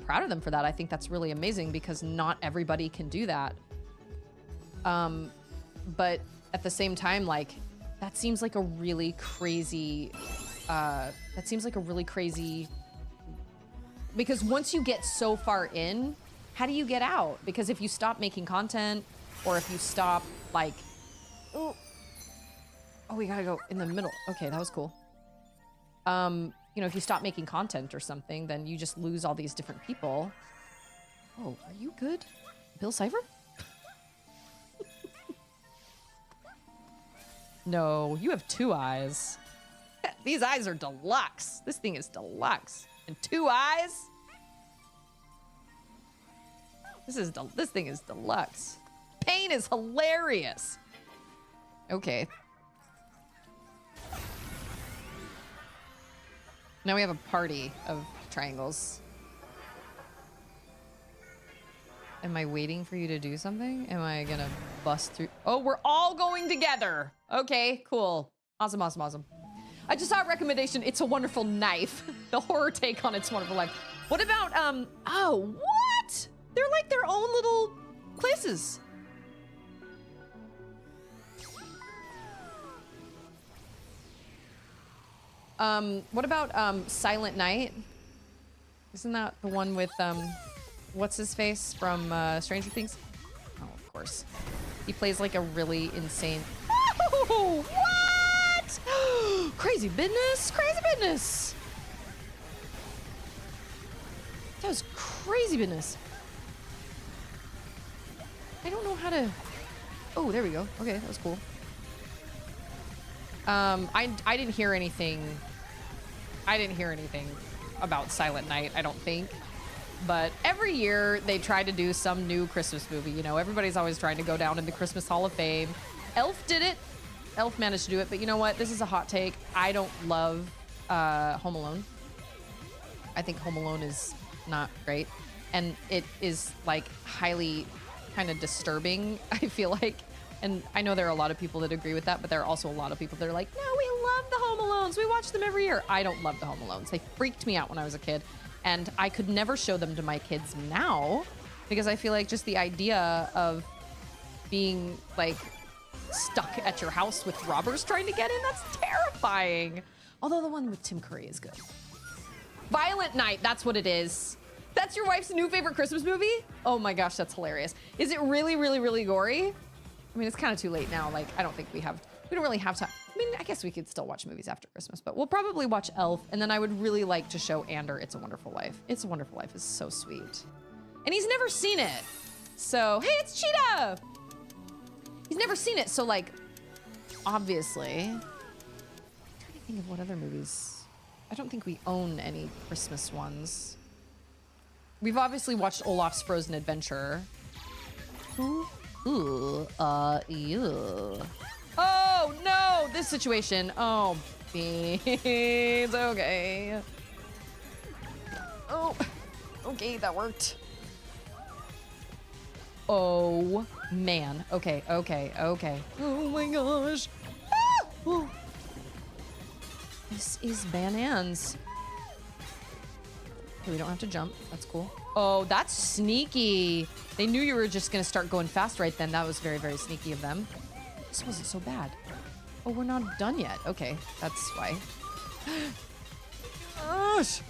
proud of them for that. I think that's really amazing because not everybody can do that. But at the same time, like that seems like a really crazy. Because once you get so far in, how do you get out? Because if you stop making content, or if you stop like, oh, we gotta go in the middle. Okay, that was cool. You know, if you stop making content or something, then you just lose all these different people. Oh, are you good? Bill Cipher? No, you have 2 eyes. These eyes are deluxe. This thing is deluxe. And 2 eyes? This thing is deluxe. Pain is hilarious. Okay. Now we have a party of triangles. Am I waiting for you to do something? Am I gonna bust through? Oh, we're all going together. Okay, cool. Awesome, awesome, awesome. I just saw a recommendation. It's a Wonderful Knife. The horror take on It's a Wonderful Life. What about, oh, what? They're like their own little places. What about, Silent Night? Isn't that the one with, what's his face from, Stranger Things? Oh, of course. He plays like a really insane... Oh, what? Crazy business, crazy business. That was crazy business. I don't know how to... Oh, there we go. Okay, that was cool. I didn't hear anything. I didn't hear anything about Silent Night, I don't think. But every year they try to do some new Christmas movie. You know, everybody's always trying to go down in the Christmas Hall of Fame. Elf did it. Elf managed to do it, but you know what? This is a hot take. I don't love Home Alone. I think Home Alone is not great. And it is like highly kind of disturbing, I feel like. And I know there are a lot of people that agree with that, but there are also a lot of people that are like, no, we love the Home Alones. We watch them every year. I don't love the Home Alones. They freaked me out when I was a kid. And I could never show them to my kids now because I feel like just the idea of being like stuck at your house with robbers trying to get in, that's terrifying. Although the one with Tim Curry is good. Violent Night, that's what it is. That's your wife's new favorite Christmas movie? Oh my gosh, that's hilarious. Is it really, really, really gory? I mean, it's kind of too late now. Like, I don't think we don't really have time. I mean, I guess we could still watch movies after Christmas, but we'll probably watch Elf, and then I would really like to show Ander It's a Wonderful Life. It's a Wonderful Life is so sweet. And he's never seen it. So, hey, it's Cheetah! He's never seen it, so like, obviously. I'm trying to think of what other movies. I don't think we own any Christmas ones. We've obviously watched Olaf's Frozen Adventure. Ooh, ew. Oh, no! This situation. Oh, beans. Okay. Oh, okay, that worked. Oh, man. Okay, okay, okay. Oh my gosh. Ah! Oh. This is bananas. Okay, we don't have to jump. That's cool. Oh, that's sneaky. They knew you were just gonna start going fast right then. That was very, very sneaky of them. This wasn't so bad. Oh, we're not done yet. Okay, that's why. Gosh.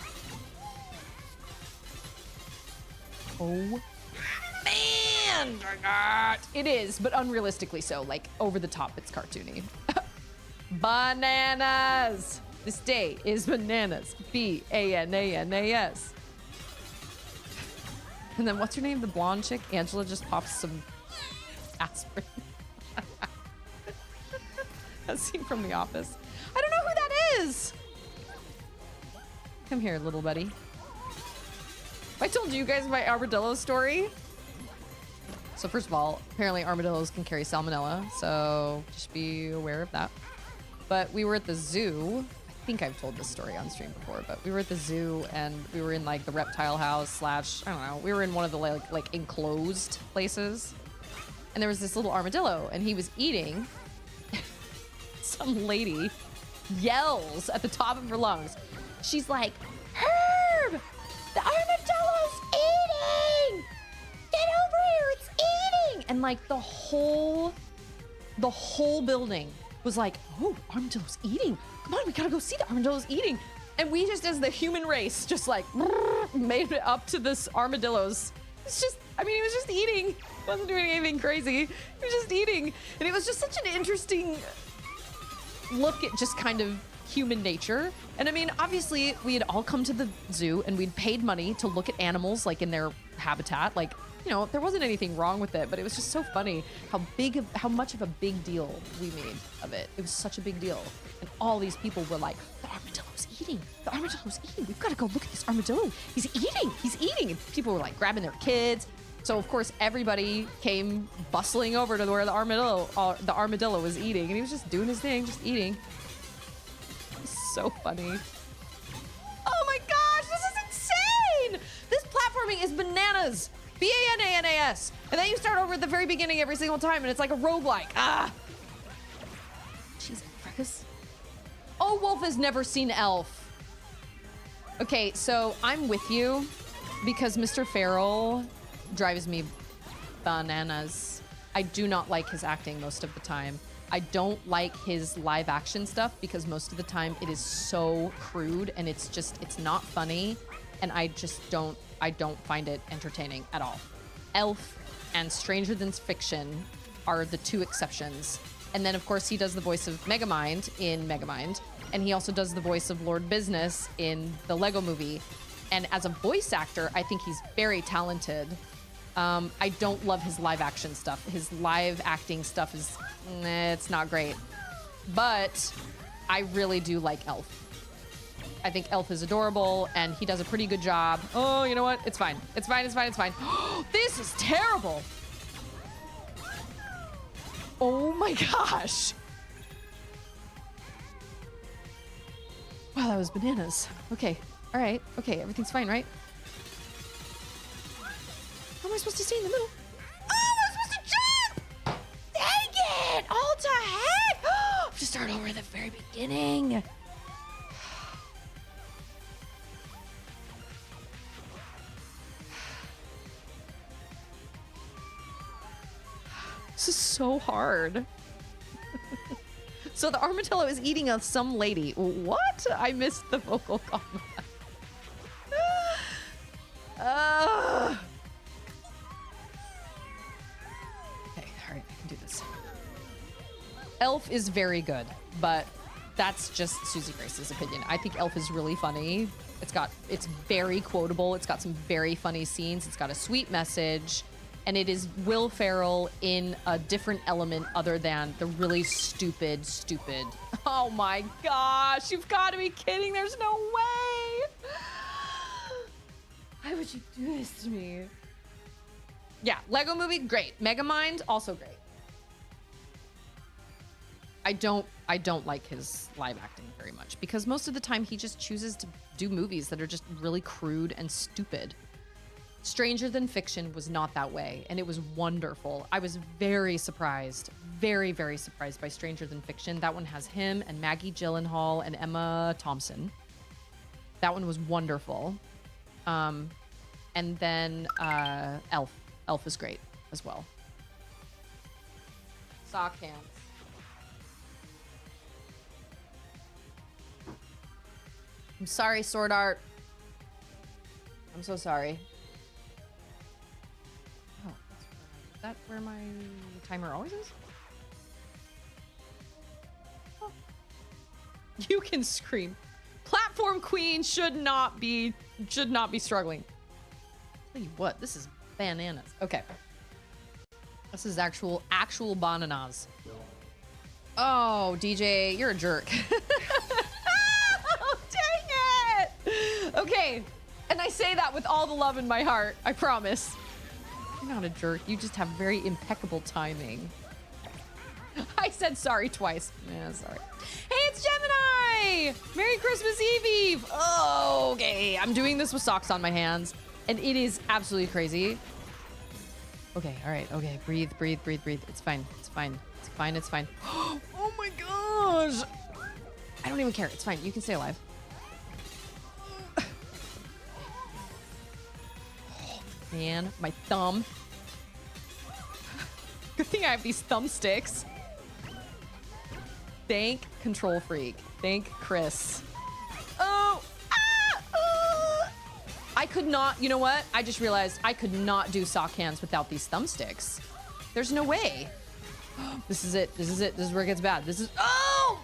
Oh, man. It is, but unrealistically so. Like, over the top, it's cartoony. Bananas! This day is bananas. B-A-N-A-N-A-S. And then what's her name? The blonde chick? Angela just pops some aspirin. That scene from The Office. I don't know who that is! Come here, little buddy. I told you guys my armadillo story. So first of all, apparently armadillos can carry salmonella, so just be aware of that. But we were at the zoo. I think I've told this story on stream before, but we were at the zoo and we were in like the reptile house slash, I don't know, we were in one of the like enclosed places. And there was this little armadillo and he was eating. Some lady yells at the top of her lungs. She's like, Herb, the armadillo's eating! Get over here, it's eating! And like the whole building was like, oh, armadillo's eating. Come on, we gotta go see the armadillo's eating. And we just, as the human race, just like made it up to this armadillo's. It's just, I mean, he was just eating. He wasn't doing anything crazy. He was just eating. And it was just such an interesting look at just kind of human nature. And I mean, obviously we had all come to the zoo and we'd paid money to look at animals like in their habitat. Like, you know, there wasn't anything wrong with it, but it was just so funny how much of a big deal we made of it. It was such a big deal. And all these people were like, the armadillo's eating. The armadillo's eating. We've got to go look at this armadillo. He's eating. He's eating. And people were like grabbing their kids. So of course everybody came bustling over to where the armadillo was eating, and he was just doing his thing, just eating. So funny. Oh my gosh, this is insane! This platforming is bananas. B-A-N-A-N-A-S. And then you start over at the very beginning every single time, and it's like a roguelike. Ah! Jeez, Freckles. Oh, Wolf has never seen Elf. Okay, so I'm with you because Mr. Farrell drives me bananas. I do not like his acting most of the time. I don't like his live action stuff because most of the time it is so crude and it's not funny, and I don't find it entertaining at all. Elf and Stranger Than Fiction are the two exceptions. And then of course he does the voice of Megamind in Megamind, and he also does the voice of Lord Business in the Lego Movie. And as a voice actor, I think he's very talented. I don't love his live action stuff. His live acting stuff is, it's not great. But I really do like Elf. I think Elf is adorable and he does a pretty good job. Oh, you know what? It's fine. It's fine, it's fine, it's fine. This is terrible. Oh my gosh. Wow, that was bananas. Okay, all right. Okay, everything's fine, right? How am I supposed to stay in the middle? Oh, I'm supposed to jump! Dang it! All to heck! I have to start over at the very beginning. This is so hard. So the armadillo is eating some lady. What? I missed the vocal comment. Okay, all right, I can do this. Elf is very good, but that's just Susie Grace's opinion. I think Elf is really funny. It's very quotable. It's got some very funny scenes. It's got a sweet message. And it is Will Ferrell in a different element other than the really stupid. Oh my gosh, you've got to be kidding. There's no way. Why would you do this to me? Yeah, Lego Movie, great. Megamind, also great. I don't like his live acting very much because most of the time he just chooses to do movies that are just really crude and stupid. Stranger Than Fiction was not that way, and it was wonderful. I was very surprised, very, very surprised by Stranger Than Fiction. That one has him and Maggie Gyllenhaal and Emma Thompson. That one was wonderful. And then Elf. Elf is great as well. Sock hands. I'm sorry, Sword Art. I'm so sorry. Oh, that's that where my timer always is? Oh. You can scream. Platform queen should not be struggling. Tell you what, this is bananas. Okay. This is actual bananas. Oh, DJ, you're a jerk. Oh, dang it! Okay, and I say that with all the love in my heart, I promise. You're not a jerk, you just have very impeccable timing. I said sorry twice. Yeah, sorry. Hey, it's Gemini! Merry Christmas Eve! Oh, okay, I'm doing this with socks on my hands, and it is absolutely crazy. Okay, all right, okay, breathe. It's fine. Oh my gosh! I don't even care. It's fine. You can stay alive. Oh, man, my thumb. Good thing I have these thumbsticks. Thank Control Freak. Thank Chris. Oh! I could not, you know what? I just realized I could not do sock hands without these thumbsticks. There's no way. This is it. This is where it gets bad. This is, oh!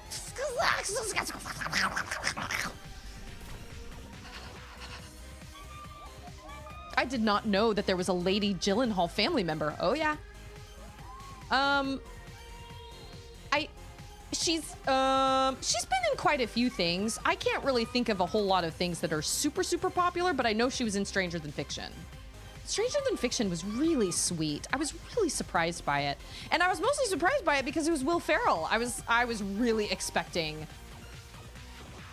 I did not know that there was a Lady Gyllenhaal family member. Oh yeah. She's been in quite a few things. I can't really think of a whole lot of things that are super popular, but I know she was in Stranger Than Fiction. Stranger Than Fiction was really sweet. I was really surprised by it. And I was mostly surprised by it because it was Will Ferrell. I was really expecting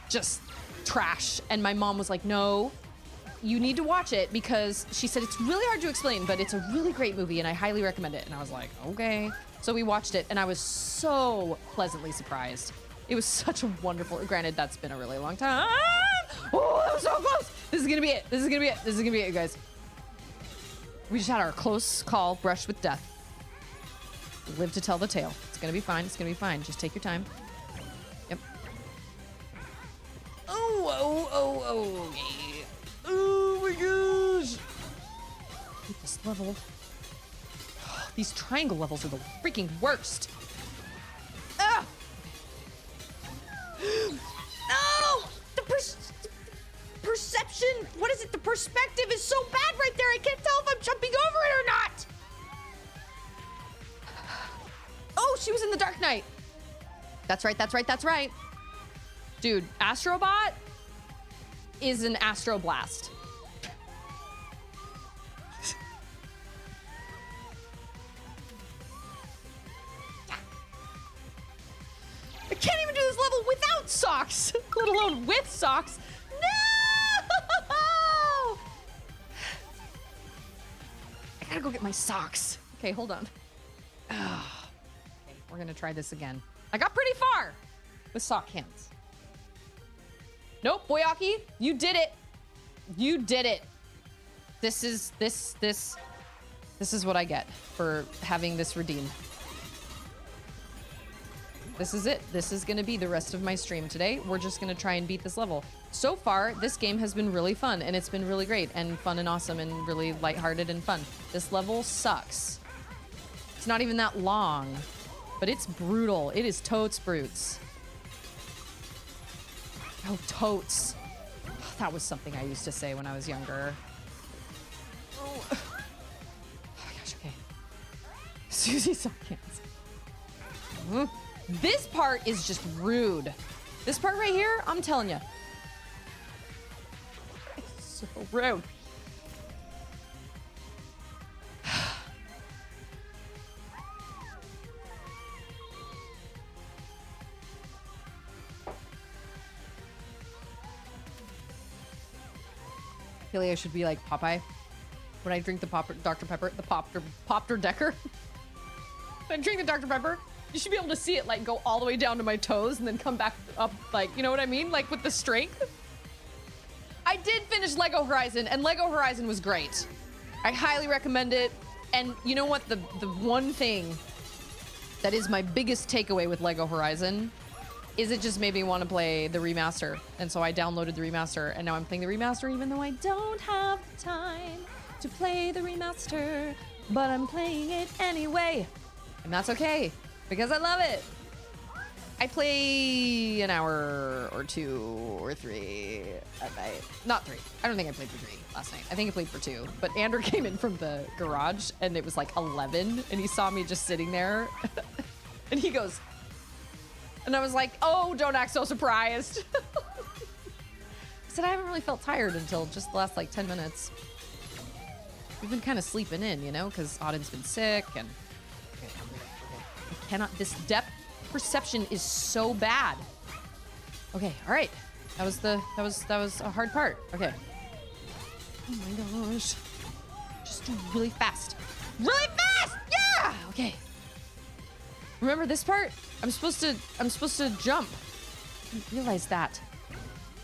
just trash. And my mom was like, no, you need to watch it, because she said it's really hard to explain, but it's a really great movie and I highly recommend it. And I was like, okay. So we watched it and I was so pleasantly surprised. It was such a wonderful, granted, that's been a really long time. Oh, that was so close. This is gonna be it. This is gonna be it, guys. We just had our close call, brushed with death. Live to tell the tale. It's gonna be fine. It's gonna be fine. Just take your time. Yep. Oh, okay. Oh my gosh. Hate this level. These triangle levels are the freaking worst. Ah! No! The perception, what is it? The perspective is so bad right there. I can't tell if I'm jumping over it or not. Oh, she was in the Dark Knight. That's right. Dude, Astro Bot is an Astro Blast. I can't even do this level without socks, let alone with socks. No! I gotta go get my socks. Okay, hold on. Okay, we're gonna try this again. I got pretty far with sock hands. Nope, Boyaki, you did it. You did it. This is what I get for having this redeemed. This is it. This is going to be the rest of my stream today. We're just going to try and beat this level. So far, this game has been really fun, and it's been really great and fun and awesome and really lighthearted and fun. This level sucks. It's not even that long, but it's brutal. It is totes brutes. Oh, totes. That was something I used to say when I was younger. Oh my gosh, okay. Susie Sockhands. This part is just rude. This part right here, I'm telling you. It's so rude. I feel like I should be like Popeye. When I drink the Dr. Pepper, the Popter Decker. When I drink the Dr. Pepper, you should be able to see it like go all the way down to my toes and then come back up, like, you know what I mean? Like with the strength. I did finish Lego Horizon, and Lego Horizon was great. I highly recommend it. And you know what? The one thing that is my biggest takeaway with Lego Horizon is it just made me want to play the remaster. And so I downloaded the remaster, and now I'm playing the remaster even though I don't have the time to play the remaster. but I'm playing it anyway. And that's okay, because I love it. I play an hour or 2 or 3 at night. Not 3. I don't think I played for 3 last night. I think I played for 2. But Andrew came in from the garage and it was like 11 and he saw me just sitting there and he goes, and I was like, oh, don't act so surprised. I said, I haven't really felt tired until just the last like 10 minutes. We've been kind of sleeping in, you know, because Audin's been sick and I cannot, this depth perception is so bad. Okay, all right. That was a hard part. Okay. Oh my gosh. Just do really fast. Really fast! Yeah! Okay. Remember this part? I'm supposed to jump. I didn't realize that.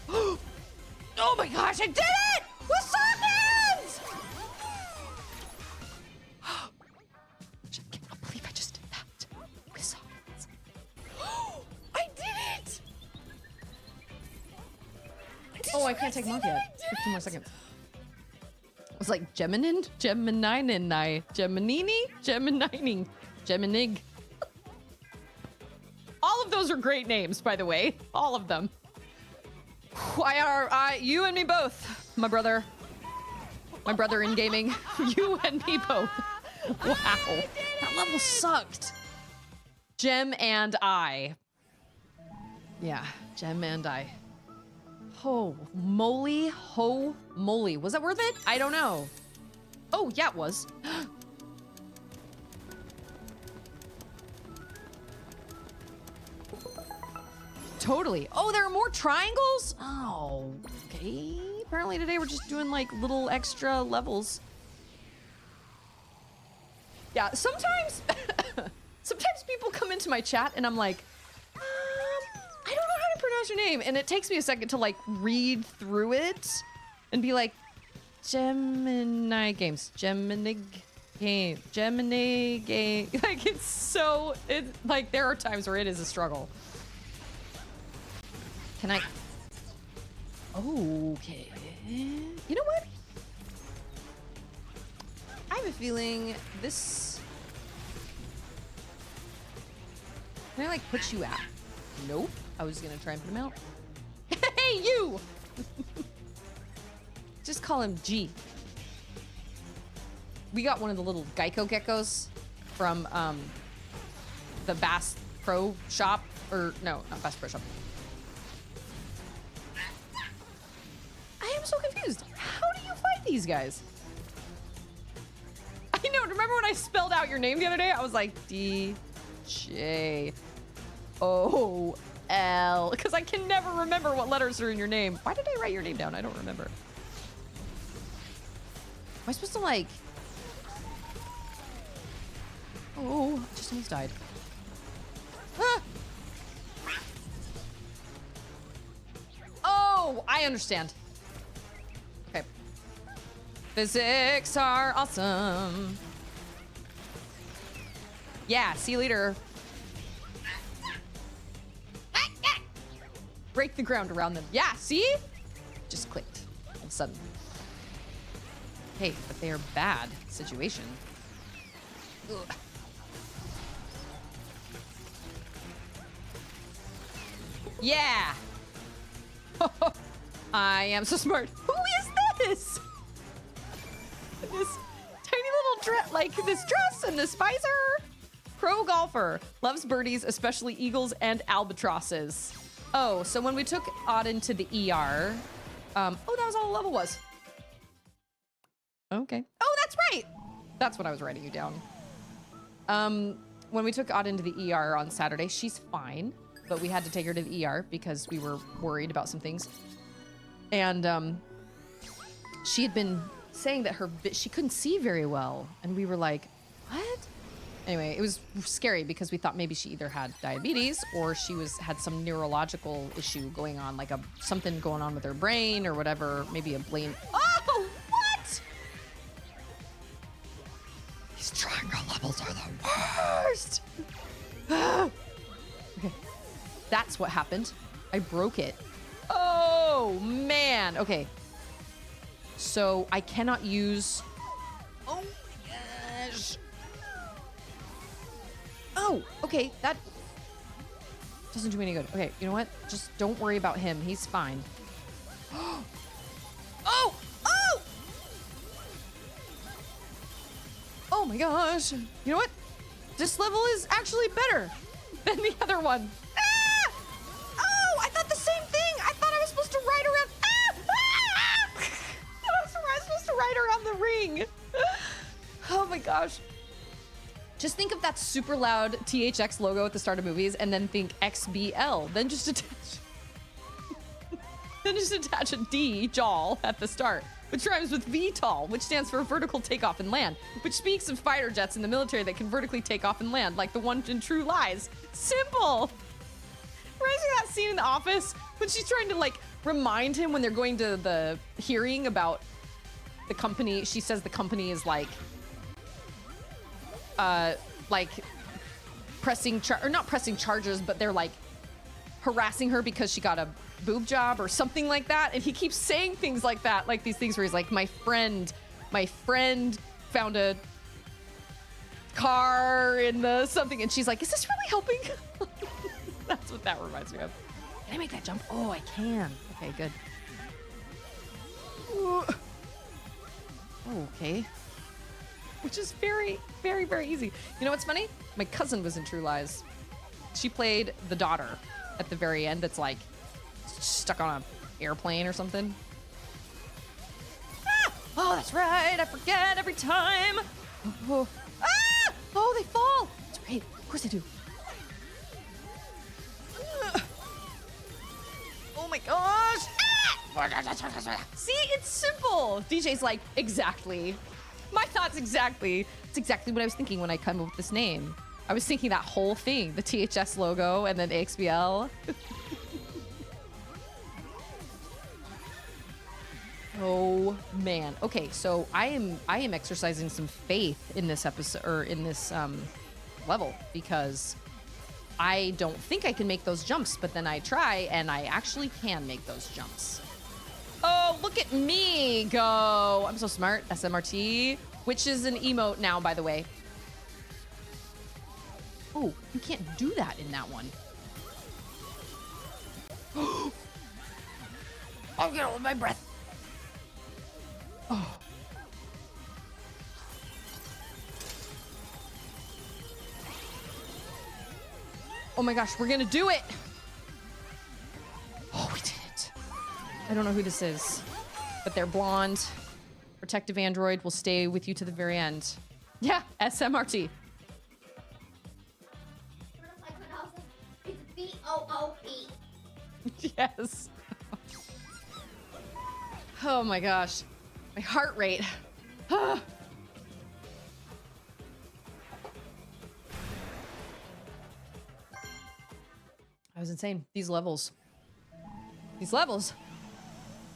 Oh my gosh, I did it! With sockets! I cannot believe I just did that. With sockets. I did it! Oh, I can't take them off yet. 15 more seconds. It was like Geminin, Gemini, Geminig. All of those are great names, by the way. All of them. You and me both, my brother. My brother in gaming. You and me both. Wow. That level sucked. Gem and I. Yeah, Gem and I. Ho moly. Was that worth it? I don't know. Oh, yeah, it was. Totally. Oh, there are more triangles? Oh, okay. Apparently today we're just doing like little extra levels. Yeah, sometimes people come into my chat and I'm like, I don't know how to pronounce your name. And it takes me a second to like read through it and be like, Gemini Games, Gemini Game. Like like there are times where it is a struggle. Can I? Okay. You know what? I have a feeling this. Can I like put you out? Nope. I was gonna try and put him out. Hey, you! Just call him G. We got one of the little Geico geckos from the Bass Pro Shop, or no, not Bass Pro Shop. I am so confused. How do you fight these guys? I know, remember when I spelled out your name the other day? I was like, D-J-O-L, because I can never remember what letters are in your name. Why did I write your name down? I don't remember. Am I supposed to like... Oh, just almost died. Ah! Oh, I understand. Okay. Physics are awesome. Yeah, see you later. Break the ground around them. Yeah, see? Just clicked all of a sudden. Hey, but they are bad situation. Ugh. Yeah. I am so smart. Who is this? This tiny little dress, like this dress and this visor. Pro golfer. Loves birdies, especially eagles and albatrosses. Oh, so when we took Auden to the ER, oh, that was all the level was. Okay. Oh, that's right. That's what I was writing you down. When we took Auden to the ER on Saturday, she's fine, but we had to take her to the ER because we were worried about some things. And she had been saying that she couldn't see very well. And we were like, what? Anyway, it was scary because we thought maybe she either had diabetes or she had some neurological issue going on, like something going on with her brain or whatever, maybe a brain. Oh, what? These triangle levels are the worst. Okay, that's what happened. I broke it. Oh, man. Okay. So I cannot use... Oh, my gosh. Oh, okay, that doesn't do me any good. Okay, you know what? Just don't worry about him. He's fine. Oh! Oh! Oh my gosh. You know what? This level is actually better than the other one. Ah! Oh, I thought the same thing. I thought I was supposed to ride around. Ah! Ah! I was supposed to ride around the ring. Oh my gosh. Just think of that super loud THX logo at the start of movies and then think XBL. Then just attach a D, jaw, at the start, which rhymes with VTOL, which stands for vertical takeoff and land, which speaks of fighter jets in the military that can vertically take off and land, like the one in True Lies. Simple. Reminds me of that scene in The Office when she's trying to like remind him when they're going to the hearing about the company. She says the company is like pressing not pressing charges, but they're like harassing her because she got a boob job or something like that. And he keeps saying things like that, like these things where he's like, my friend found a car in the something, and she's like, is this really helping? That's what that reminds me of. Can I make that jump? Oh, I can. Okay, good. Oh, okay. Which is very, very, very easy. You know what's funny? My cousin was in True Lies. She played the daughter at the very end that's like stuck on an airplane or something. Ah! Oh, that's right. I forget every time. Oh. Ah! Oh, they fall. That's right. Of course they do. Oh my gosh. Ah! See, it's simple. DJ's like, exactly. My thoughts exactly. It's exactly what I was thinking when I came up with this name. I was thinking that whole thing, the THS logo and then AXBL. Oh man. Okay, so I am exercising some faith in this episode or in this level because I don't think I can make those jumps, but then I try and I actually can make those jumps. Oh, look at me go. I'm so smart. SMRT, which is an emote now, by the way. Oh, you can't do that in that one. I'll get hold my breath. Oh. Oh my gosh, we're gonna do it. Oh, we did it. I don't know who this is, but they're blonde. Protective android will stay with you to the very end. Yeah, SMRT. It's B-O-O-P. Yes. Oh my gosh. My heart rate. That was insane. These levels.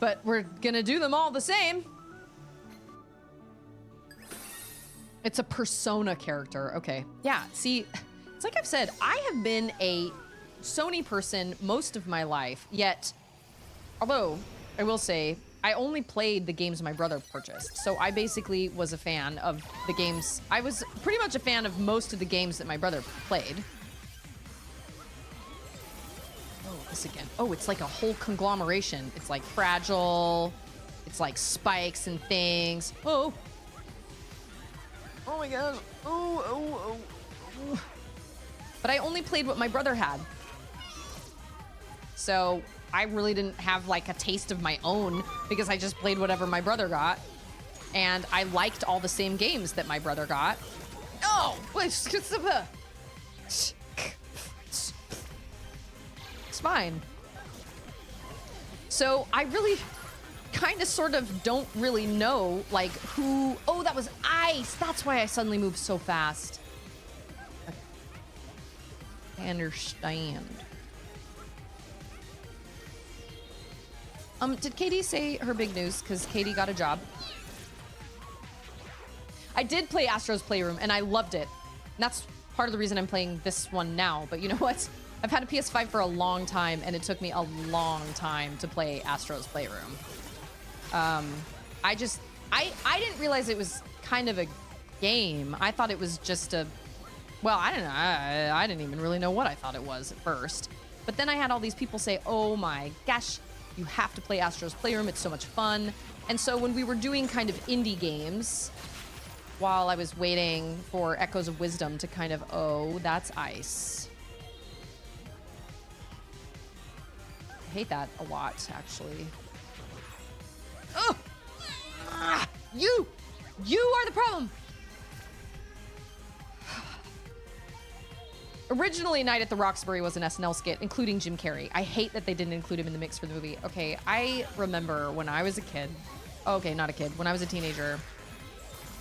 But we're gonna do them all the same. It's a persona character. Okay. Yeah, see, it's like I've said, I have been a Sony person most of my life, yet, although I will say, I only played the games my brother purchased. So I basically was a fan of the games. I was pretty much a fan of most of the games that my brother played. Oh, this again. Oh, it's like a whole conglomeration. It's like Fragile. It's like spikes and things. Oh. Oh my gosh. Oh. But I only played what my brother had. So I really didn't have like a taste of my own because I just played whatever my brother got. And I liked all the same games that my brother got. Oh, it's fine. So I really kind of sort of don't really know like who. Oh, that was ice. That's why I suddenly moved so fast. I understand. Did Katie say her big news? Because Katie got a job. I did play Astro's Playroom, and I loved it. And that's part of the reason I'm playing this one now. But you know what? I've had a PS5 for a long time, and it took me a long time to play Astro's Playroom. I didn't realize it was kind of a game. I thought it was just a Well, I don't know. I didn't even really know what I thought it was at first. But then I had all these people say, oh my gosh, you have to play Astro's Playroom. It's so much fun. And so when we were doing kind of indie games, while I was waiting for Echoes of Wisdom to kind of, oh, that's ice. I hate that a lot, actually. Oh! Ah, you are the problem. Originally, Night at the Roxbury was an SNL skit, including Jim Carrey. I hate that they didn't include him in the mix for the movie. Okay, I remember when I was a kid. Okay, not a kid. When I was a teenager,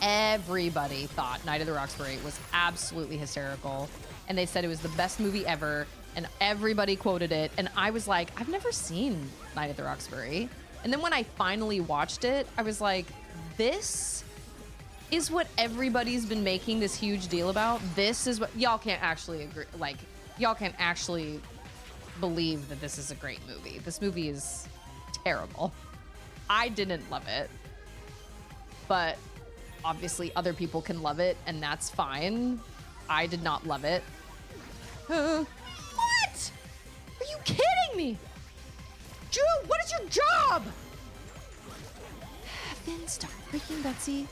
everybody thought Night at the Roxbury was absolutely hysterical. And they said it was the best movie ever. And everybody quoted it. And I was like, I've never seen Night at the Roxbury. And then when I finally watched it, I was like, this is what everybody's been making this huge deal about. This is what y'all can't actually agree. Like, y'all can't actually believe that this is a great movie. This movie is terrible. I didn't love it, but obviously other people can love it, and that's fine. I did not love it. What? Are you kidding me? Drew, what is your job? Finn, stop freaking Betsy.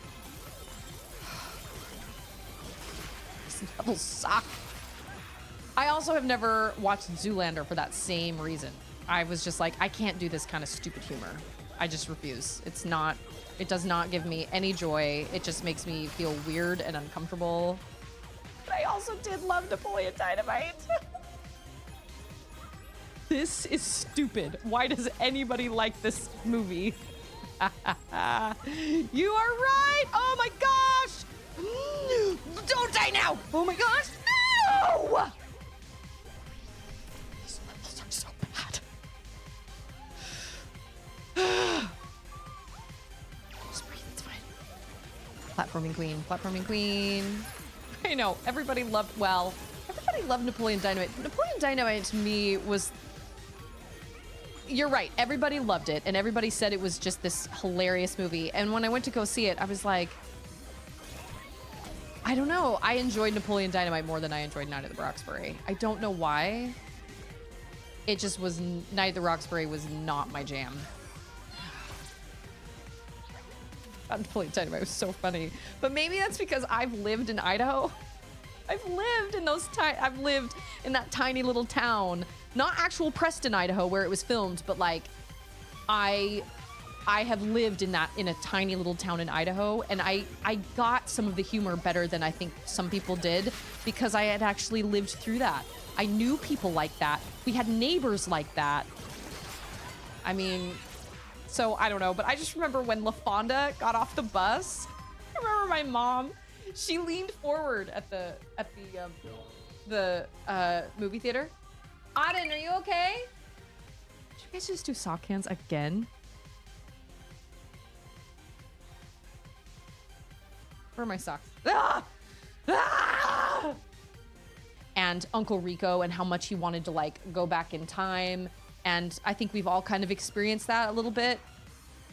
These levels suck. I also have never watched Zoolander for that same reason. I was just like, I can't do this kind of stupid humor. I just refuse. It does not give me any joy. It just makes me feel weird and uncomfortable. But I also did love Napoleon Dynamite. This is stupid. Why does anybody like this movie? You are right. Oh my gosh. Don't die now. Oh my gosh. No. These levels are so bad. Just breathe. It's fine. Platforming queen. Platforming queen. I know. Everybody loved Napoleon Dynamite. Napoleon Dynamite to me was... You're right. Everybody loved it, and everybody said it was just this hilarious movie. And when I went to go see it, I was like, I don't know. I enjoyed Napoleon Dynamite more than I enjoyed Night at the Roxbury. I don't know why. It just was... Night at the Roxbury was not my jam. Napoleon Dynamite was so funny. But maybe that's because I've lived in Idaho. I've lived in that tiny little town. Not actual Preston, Idaho, where it was filmed, but like I have lived in a tiny little town in Idaho, and I got some of the humor better than I think some people did because I had actually lived through that. I knew people like that. We had neighbors like that. I mean, so I don't know, but I just remember when LaFonda got off the bus. I remember my mom, she leaned forward at the movie theater. Auden, are you okay? Did you guys just do sock hands again? Where are my socks? Ah! Ah! And Uncle Rico and how much he wanted to like go back in time. And I think we've all kind of experienced that a little bit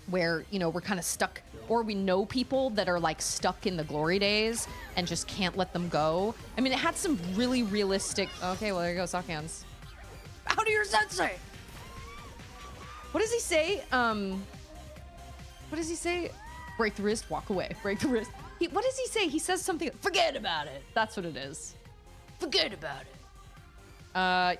where, you know, we're kind of stuck, or we know people that are like stuck in the glory days and just can't let them go. I mean, it had some really realistic, okay, well, there you go, sock hands. How do your sensei? What does he say? What does he say? Break the wrist, walk away. Break the wrist. What does he say? He says something. Forget about it. That's what it is. Forget about it.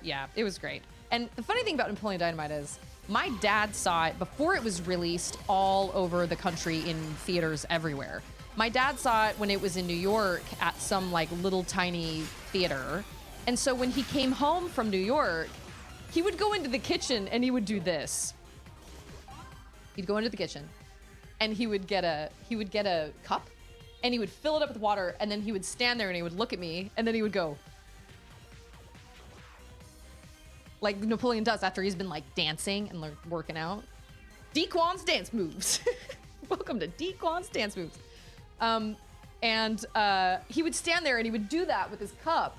Yeah, it was great. And the funny thing about Napoleon Dynamite is my dad saw it before it was released all over the country in theaters everywhere. My dad saw it when it was in New York at some like little tiny theater. And so when he came home from New York, he would go into the kitchen and he would do this. He'd go into the kitchen and he would get a cup and he would fill it up with water, and then he would stand there and he would look at me and then he would go like Napoleon does after he's been like dancing and like working out. Dequan's dance moves. Welcome to Dequan's dance moves. He would stand there and he would do that with his cup,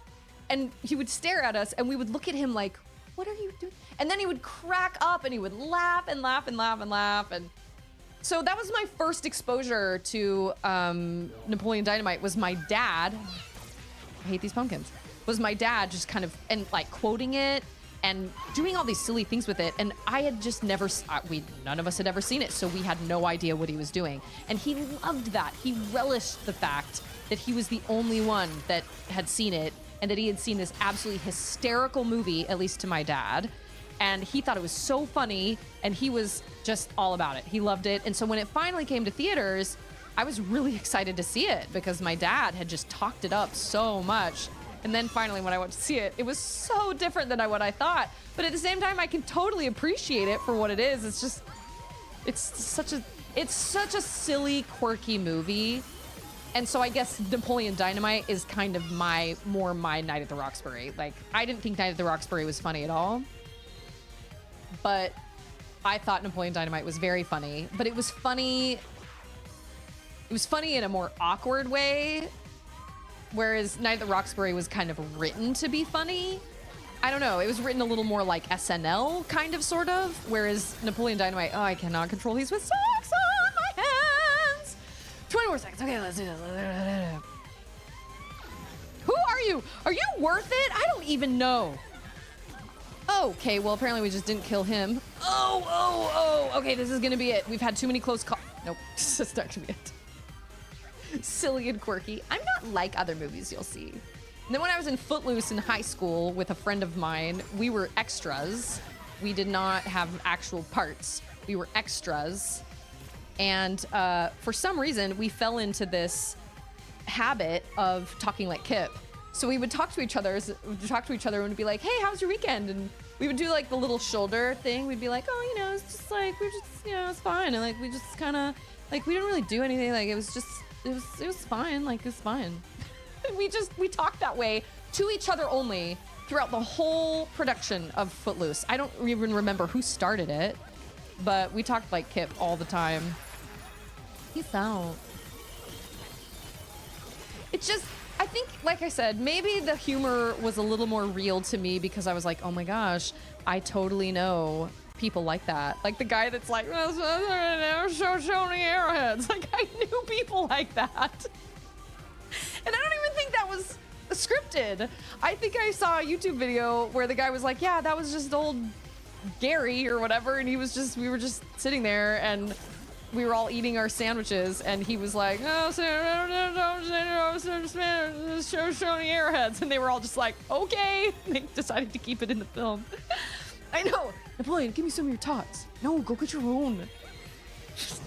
and he would stare at us and we would look at him like, what are you doing? And then he would crack up and he would laugh and laugh and laugh and laugh. And so that was my first exposure to Napoleon Dynamite, was my dad I hate these pumpkins, was my dad just kind of, and like quoting it and doing all these silly things with it. And I had just never, none of us had ever seen it. So we had no idea what he was doing. And he loved that. He relished the fact that he was the only one that had seen it and that he had seen this absolutely hysterical movie, at least to my dad. And he thought it was so funny and he was just all about it. He loved it. And so when it finally came to theaters, I was really excited to see it because my dad had just talked it up so much. And then finally, when I went to see it, it was so different than what I thought. But at the same time, I can totally appreciate it for what it is. It's just, it's such a silly, quirky movie. And so I guess Napoleon Dynamite is kind of my Night at the Roxbury. Like, I didn't think Night at the Roxbury was funny at all. But I thought Napoleon Dynamite was very funny. But it was funny. It was funny in a more awkward way. Whereas Night at the Roxbury was kind of written to be funny. I don't know. It was written a little more like SNL, kind of, sort of. Whereas Napoleon Dynamite, oh, I cannot control these with socks on my hands. 20 more seconds. Okay, let's do this. Who are you? Are you worth it? I don't even know. Oh, okay, well, apparently we just didn't kill him. Oh. Okay, this is going to be it. We've had too many close calls. Nope, this is not going to be it. Silly and quirky. I'm not like other movies you'll see. And then when I was in Footloose in high school with a friend of mine, we were extras. We did not have actual parts. We were extras. And for some reason, we fell into this habit of talking like Kip. So we would talk to each other and we'd be like, hey, how's your weekend? And we would do like the little shoulder thing. We'd be like, oh, you know, it's just like, we're just, you know, it's fine. And like, we just kind of, like, we didn't really do anything. Like, it was just, it was fine. Like, it was fine. we talked that way to each other only throughout the whole production of Footloose. I don't even remember who started it, but we talked like Kip all the time. Peace out. It's just, I think, like I said, maybe the humor was a little more real to me because I was like, oh my gosh, I totally know people like that. Like the guy that's like, show me arrowheads. Like, I knew people like that. And I don't even think that was scripted. I think I saw a YouTube video where the guy was like, yeah, that was just old Gary or whatever. And he was just, we were just sitting there and we were all eating our sandwiches, and he was like, "Oh, show me arrowheads," and they were all just like, "Okay." And they decided to keep it in the film. I know, Napoleon, give me some of your tots. No, go get your own. It's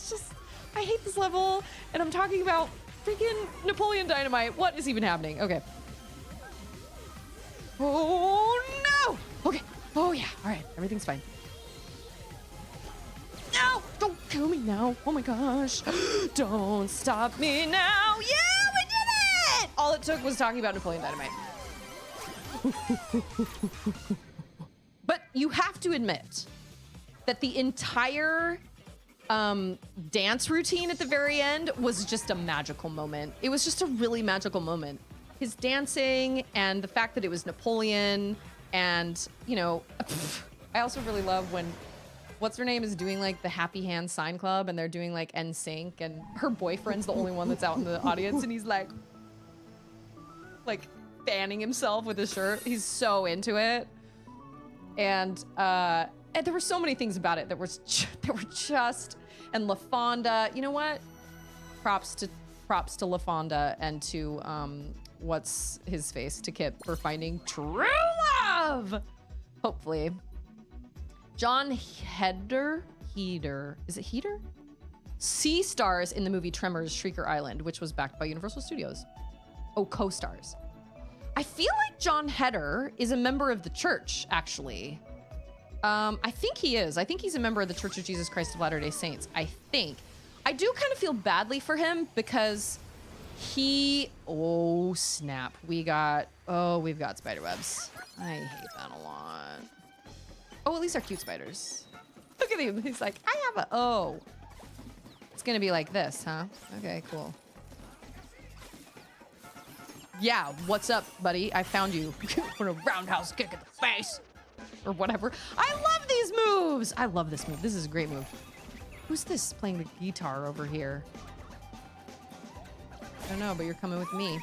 just, I hate this level, and I'm talking about freaking Napoleon Dynamite. What is even happening? Okay. Oh no. Okay. Oh yeah. All right. Everything's fine. No! Don't kill me now. Oh my gosh. Don't stop me now. Yeah, we did it! All it took was talking about Napoleon Dynamite. But you have to admit that the entire dance routine at the very end was just a magical moment. It was just a really magical moment. His dancing and the fact that it was Napoleon and, you know, I also really love when what's her name is doing like the Happy Hand Sign Club and they're doing like NSYNC and her boyfriend's the only one that's out in the audience and he's like fanning himself with his shirt. He's so into it. And there were so many things about it that were just, and LaFonda, you know what? Props to LaFonda and to what's his face, to Kip for finding true love. Hopefully. John Heder, is it Heder? C stars in the movie Tremors: Shrieker Island, which was backed by Universal Studios. Oh, co-stars. I feel like John Heder is a member of the church, actually. I think he is. I think he's a member of the Church of Jesus Christ of Latter-day Saints. I think. I do kind of feel badly for him because oh snap. We've got spiderwebs. I hate that a lot. Oh, at least they're cute spiders. Look at him. He's like, it's gonna be like this, huh? Okay, cool. Yeah, what's up, buddy? I found you. For a roundhouse kick in the face. Or whatever. I love these moves. I love this move. This is a great move. Who's this playing the guitar over here? I don't know, but you're coming with me.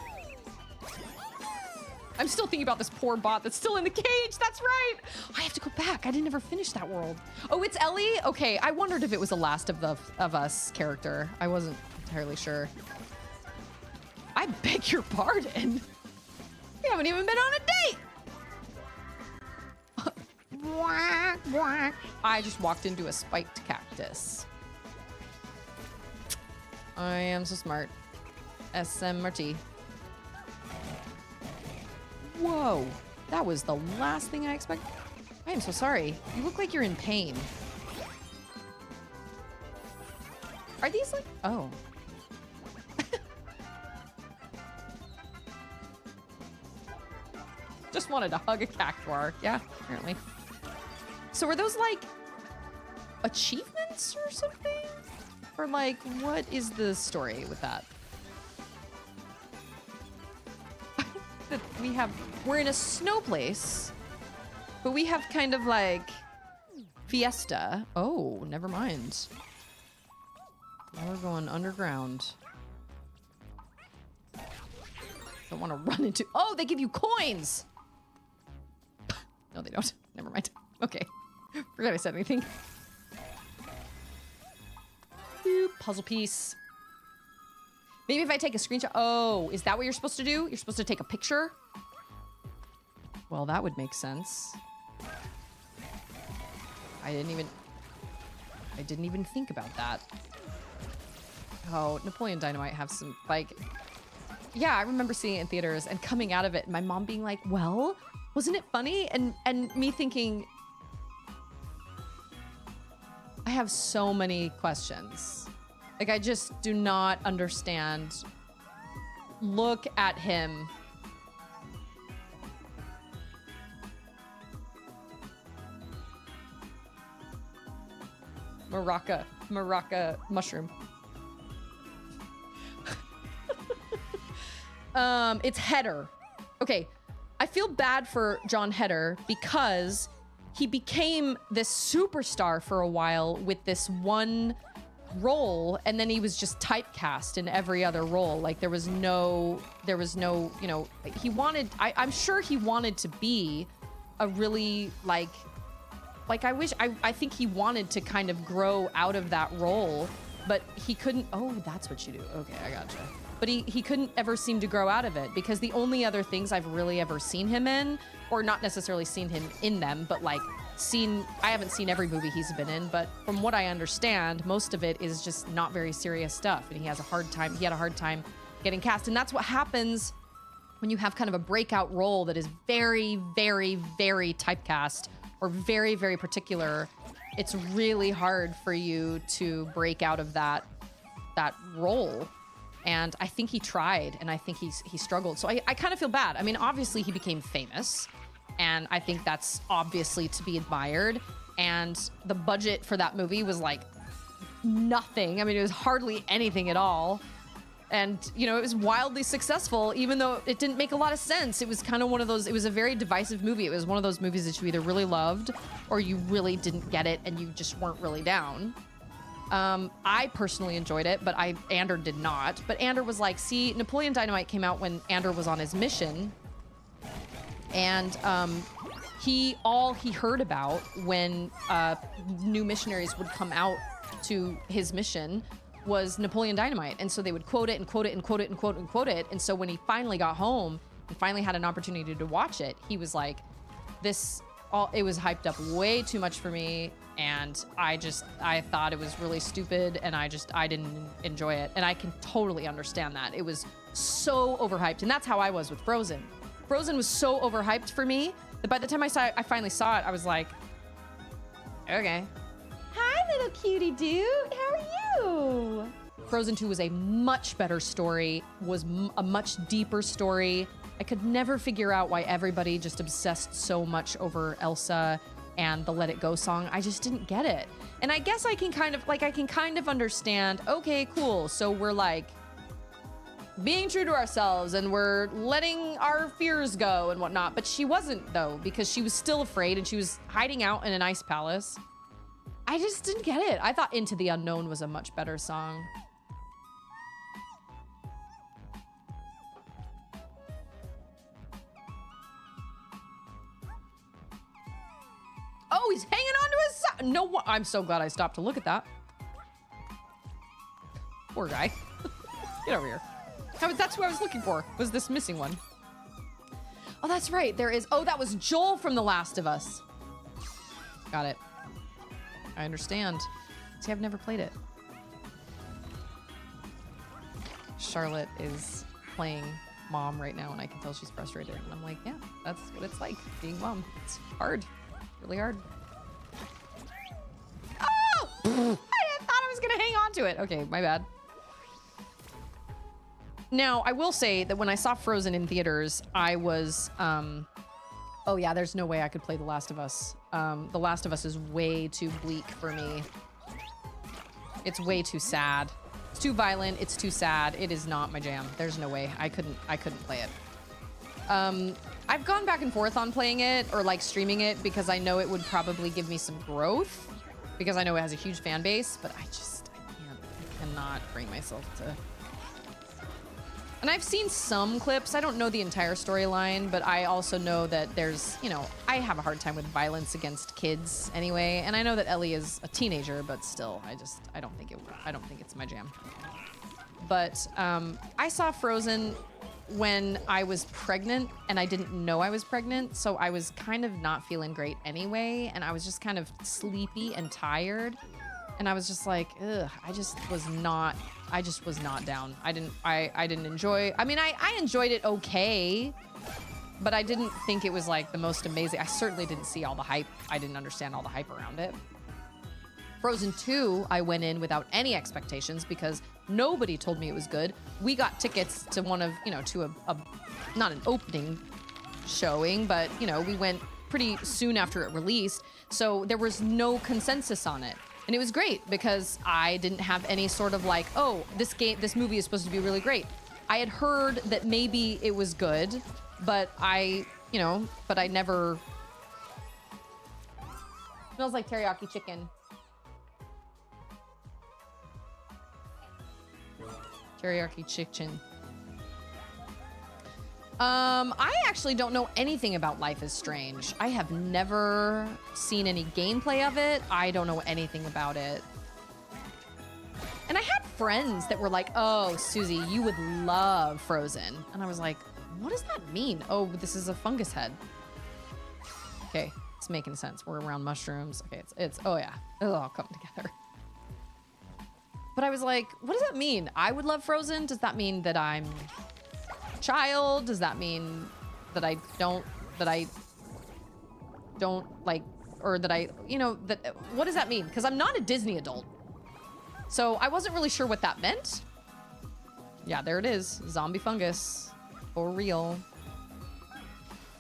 I'm still thinking about this poor bot that's still in the cage. That's right. I have to go back. I didn't ever finish that world. Oh, it's Ellie? Okay, I wondered if it was a Last of Us character. I wasn't entirely sure. I beg your pardon. We haven't even been on a date. I just walked into a spiked cactus. I am so smart. SMRT. Whoa, that was the last thing I expected. I am so sorry. You look like you're in pain. Are these like, oh. Just wanted to hug a cactuar. Yeah, apparently. So are those like achievements or something? Or like, what is the story with that? That we're in a snow place, but we have kind of like fiesta. Oh, never mind. Now we're going underground. Don't want to run into, oh, they give you coins. No, they don't. Never mind. Okay. Forgot I said anything. Puzzle piece. Maybe if I take a screenshot. Oh, is that what you're supposed to do? You're supposed to take a picture? Well, that would make sense. I didn't even think about that. Oh, Napoleon Dynamite have some, like, yeah, I remember seeing it in theaters and coming out of it and my mom being like, well, wasn't it funny? And me thinking, I have so many questions. Like, I just do not understand. Look at him. Maraca mushroom. It's Heder. Okay, I feel bad for John Heder because he became this superstar for a while with this one role, and then he was just typecast in every other role. Like there was no, you know, he wanted, I'm sure he wanted to be a really like I think he wanted to kind of grow out of that role, but he couldn't. Oh, that's what you do. Okay, I gotcha. But he couldn't ever seem to grow out of it because the only other things I've really ever seen him in, or not necessarily seen him in them, but like I haven't seen every movie he's been in, but from what I understand, most of it is just not very serious stuff. And he had a hard time getting cast. And that's what happens when you have kind of a breakout role that is very, very, very typecast or very, very particular. It's really hard for you to break out of that role. And I think he tried, and I think he struggled. So I kind of feel bad. I mean, obviously he became famous, and I think that's obviously to be admired. And the budget for that movie was like nothing. I mean, it was hardly anything at all. And, you know, it was wildly successful, even though it didn't make a lot of sense. It was kind of one of those, it was a very divisive movie. It was one of those movies that you either really loved or you really didn't get it and you just weren't really down. I personally enjoyed it, but Ander did not. But Ander was like, see, Napoleon Dynamite came out when Ander was on his mission. And all he heard about when new missionaries would come out to his mission was Napoleon Dynamite. And so they would quote it and quote it and quote it and quote it and quote it. And so when he finally got home and finally had an opportunity to watch it, he was like, it was hyped up way too much for me. And I thought it was really stupid, and I didn't enjoy it. And I can totally understand that. It was so overhyped. And that's how I was with Frozen. Frozen was so overhyped for me that by the time I finally saw it, I was like, okay. Hi, little cutie dude. How are you? Frozen 2 was a much better story, was a much deeper story. I could never figure out why everybody just obsessed so much over Elsa and the Let It Go song. I just didn't get it. And I guess I can kind of understand, okay, cool. So we're like being true to ourselves and we're letting our fears go and whatnot. But she wasn't, though, because she was still afraid and she was hiding out in an ice palace. I just didn't get it. I thought Into the Unknown was a much better song. Oh, he's hanging onto his side. No, I'm so glad I stopped to look at that. Poor guy. Get over here. That's who I was looking for, was this missing one. Oh, that's right. There is. Oh, that was Joel from The Last of Us. Got it. I understand. See, I've never played it. Charlotte is playing mom right now, and I can tell she's frustrated. And I'm like, yeah, that's what it's like being mom. It's hard. Really hard. Oh! I thought I was going to hang on to it. Okay, my bad. Now, I will say that when I saw Frozen in theaters, I was, oh yeah, there's no way I could play The Last of Us. The Last of Us is way too bleak for me. It's way too sad. It's too violent, it's too sad. It is not my jam. There's no way. I couldn't play it. I've gone back and forth on playing it or like streaming it because I know it would probably give me some growth because I know it has a huge fan base, but I cannot bring myself to. And I've seen some clips. I don't know the entire storyline, but I also know that there's, you know, I have a hard time with violence against kids anyway. And I know that Ellie is a teenager, but still, I don't think it's my jam. But I saw Frozen when I was pregnant and I didn't know I was pregnant. So I was kind of not feeling great anyway. And I was just kind of sleepy and tired. And I was just like, ugh, I just was not down. I didn't enjoy, I mean, I enjoyed it okay, but I didn't think it was like the most amazing. I certainly didn't see all the hype. I didn't understand all the hype around it. Frozen 2, I went in without any expectations because nobody told me it was good. We got tickets to one of, you know, to a not an opening showing, but, you know, we went pretty soon after it released. So there was no consensus on it. And it was great because I didn't have any sort of like, oh, this movie is supposed to be really great. I had heard that maybe it was good, but I never. Smells like teriyaki chicken. Teriyaki chicken. I actually don't know anything about Life is Strange. I have never seen any gameplay of it. I don't know anything about it. And I had friends that were like, oh, Susie, you would love Frozen. And I was like, what does that mean? Oh, this is a fungus head. Okay, it's making sense. We're around mushrooms. Okay, it's oh yeah, it'll all come together. But I was like, what does that mean? I would love Frozen? Does that mean that I'm child? Does that mean that I don't like, or that I, you know, that, what does that mean? Because I'm not a Disney adult. So I wasn't really sure what that meant. Yeah, there it is. Zombie fungus. For real.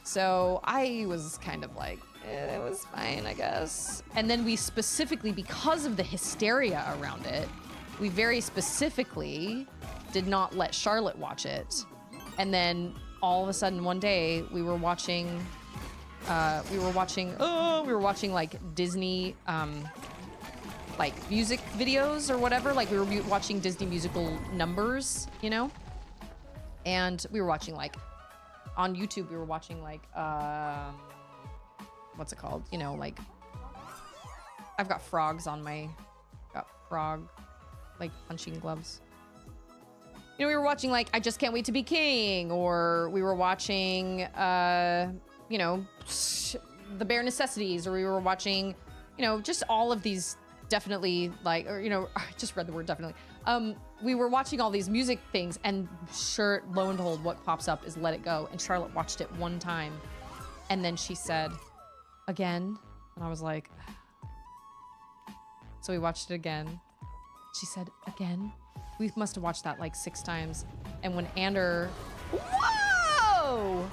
So I was kind of like, it was fine, I guess. And then we specifically, because of the hysteria around it, we very specifically did not let Charlotte watch it. And then all of a sudden one day we were watching like Disney, like music videos or whatever. Like we were watching Disney musical numbers, you know? And we were watching like, on YouTube, we were watching like, what's it called? You know, like, I've got frogs on my, like punching gloves. You know, we were watching like I Just Can't Wait to Be King, or we were watching, you know, The Bare Necessities, or we were watching, you know, just all of these definitely like, or, you know, I just read the word definitely. We were watching all these music things, and sure, lo and behold, what pops up is Let It Go. And Charlotte watched it one time, and then she said, again? And I was like, so we watched it again. She said, again? We must have watched that like 6 times. And when Ander, whoa!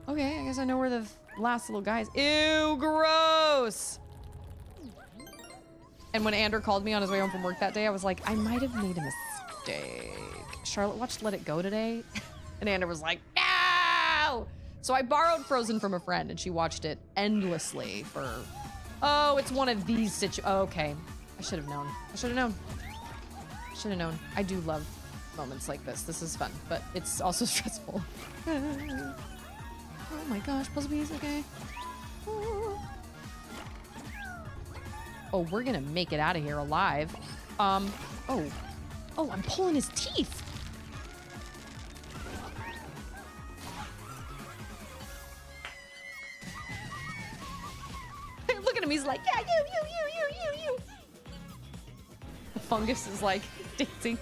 Okay, I guess I know where the last little guy is. Ew, gross! And when Ander called me on his way home from work that day, I was like, I might have made a mistake. Charlotte watched Let It Go today. And Ander was like, no! So I borrowed Frozen from a friend, and she watched it endlessly for, oh, it's one of these okay. I should have known. I should have known. I should have known. I do love moments like this. This is fun, but it's also stressful. Oh my gosh, puzzle piece, okay. Oh, we're gonna make it out of here alive. Oh. Oh, I'm pulling his teeth. Look at him, he's like, yeah, you. The fungus is like dancing.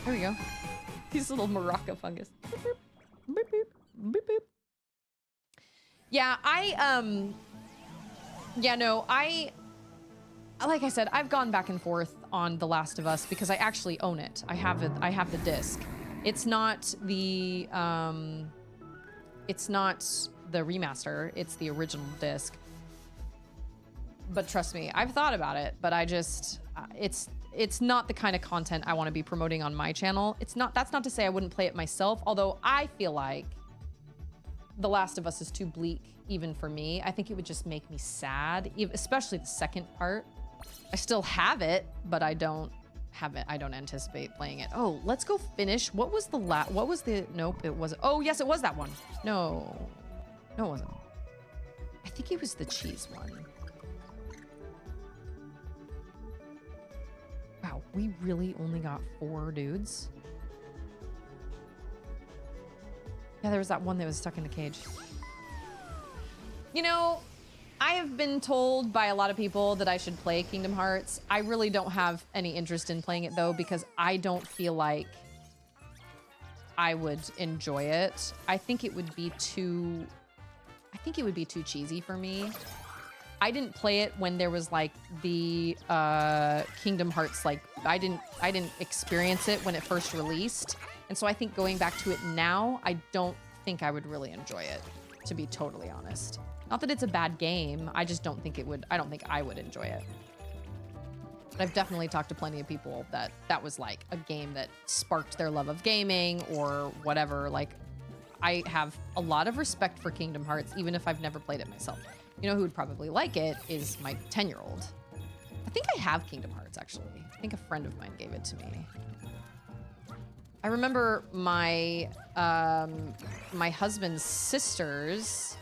There we go. These little maraca fungus. Boop, boop, boop, boop, boop, boop. Yeah, like I said, I've gone back and forth on The Last of Us because I actually own it. I have it. I have the disc. It's not the remaster. It's the original disc. But trust me, I've thought about it, but I just, it's not the kind of content I want to be promoting on my channel. That's not to say I wouldn't play it myself, although I feel like The Last of Us is too bleak even for me. I think it would just make me sad, especially the second part. I still have it, but I don't have it. I don't anticipate playing it. Oh, let's go finish. What was the nope, it wasn't. Oh, yes, it was that one. No, it wasn't. I think it was the cheese one. Wow, we really only got 4 dudes. Yeah, there was that one that was stuck in the cage. You know, I have been told by a lot of people that I should play Kingdom Hearts. I really don't have any interest in playing it though, because I don't feel like I would enjoy it. I think it would be too cheesy for me. I didn't play it when there was like the Kingdom Hearts, like I didn't experience it when it first released. And so I think going back to it now, I don't think I would really enjoy it, to be totally honest. Not that it's a bad game, I just don't think I don't think I would enjoy it. But I've definitely talked to plenty of people that was like a game that sparked their love of gaming or whatever. Like, I have a lot of respect for Kingdom Hearts, even if I've never played it myself. You know who would probably like it is my 10-year-old. I think I have Kingdom Hearts, actually. I think a friend of mine gave it to me. I remember my my husband's sisters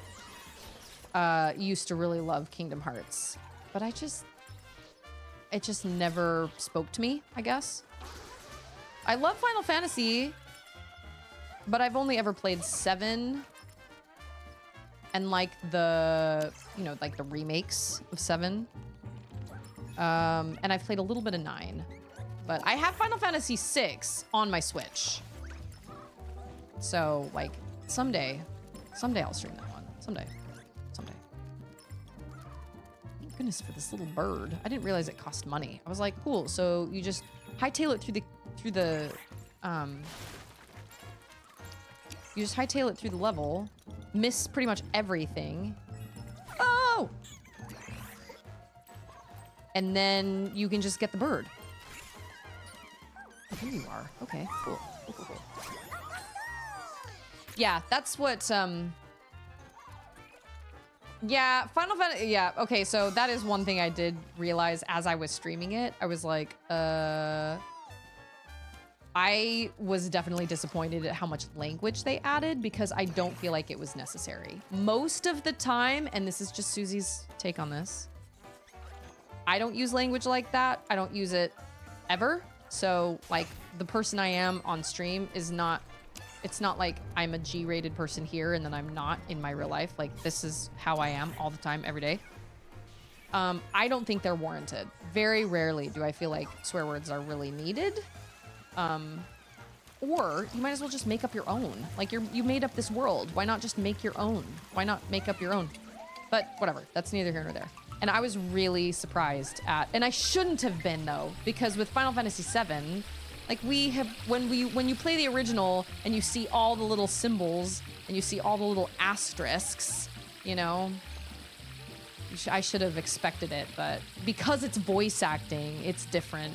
used to really love Kingdom Hearts, but it just never spoke to me, I guess. I love Final Fantasy, but I've only ever played 7 and like the, you know, like the remakes of 7. And I've played a little bit of 9. But I have Final Fantasy 6 on my Switch. So, like, someday I'll stream that one. Someday. Thank goodness for this little bird. I didn't realize it cost money. I was like, cool. So you just hightail it through the level, miss pretty much everything. Oh! And then you can just get the bird. Oh, here you are. Okay, cool. Yeah, that's what, yeah, Final Fantasy, yeah, okay, so that is one thing I did realize as I was streaming it. I was like, I was definitely disappointed at how much language they added because I don't feel like it was necessary. Most of the time, and this is just Susie's take on this, I don't use language like that. I don't use it ever. So, like, the person I am on stream is not, it's not like I'm a G-rated person here and then I'm not in my real life. Like, this is how I am all the time, every day. I don't think they're warranted. Very rarely do I feel like swear words are really needed. Or you might as well just make up your own. Like, you made up this world. Why not just make your own? Why not make up your own? But whatever, that's neither here nor there. And I was really surprised at, and I shouldn't have been though, because with Final Fantasy VII, like we have, when you play the original and you see all the little symbols and you see all the little asterisks, you know, I should have expected it, but because it's voice acting, it's different.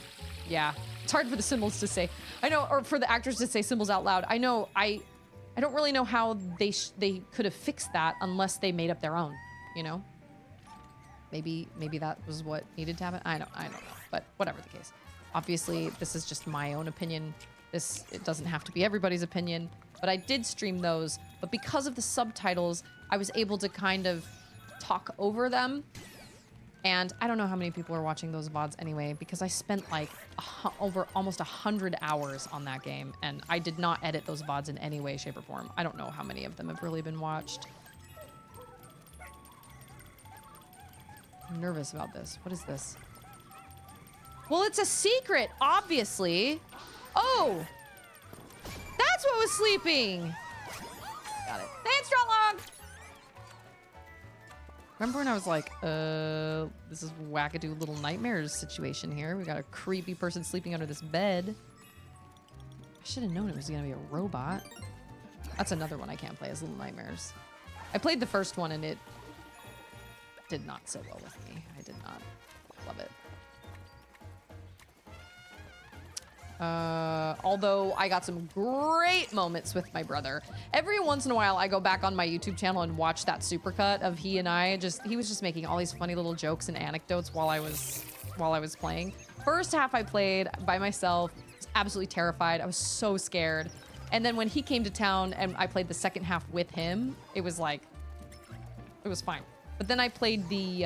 Yeah, it's hard for the symbols to say, I know, or for the actors to say symbols out loud. I know, I don't really know how they could have fixed that unless they made up their own, you know? Maybe that was what needed to happen. I don't know, but whatever the case. Obviously, this is just my own opinion. it doesn't have to be everybody's opinion, but I did stream those. But because of the subtitles, I was able to kind of talk over them. And I don't know how many people are watching those VODs anyway, because I spent like over almost 100 hours on that game, and I did not edit those VODs in any way, shape, or form. I don't know how many of them have really been watched. I'm nervous about this. What is this? Well, it's a secret, obviously. Oh! That's what was sleeping! Got it. Thanks, Strong! Remember when I was like, this is wackadoo little nightmares situation here. We got a creepy person sleeping under this bed. I should have known it was gonna be a robot. That's another one I can't play as Little Nightmares. I played the first one and it did not sit well with me. I did not love it. Although I got some great moments with my brother. Every once in a while, I go back on my YouTube channel and watch that supercut of he and I. He was just making all these funny little jokes and anecdotes while I was playing. First half I played by myself, was absolutely terrified. I was so scared. And then when he came to town and I played the second half with him, it was like, it was fine. But then I played the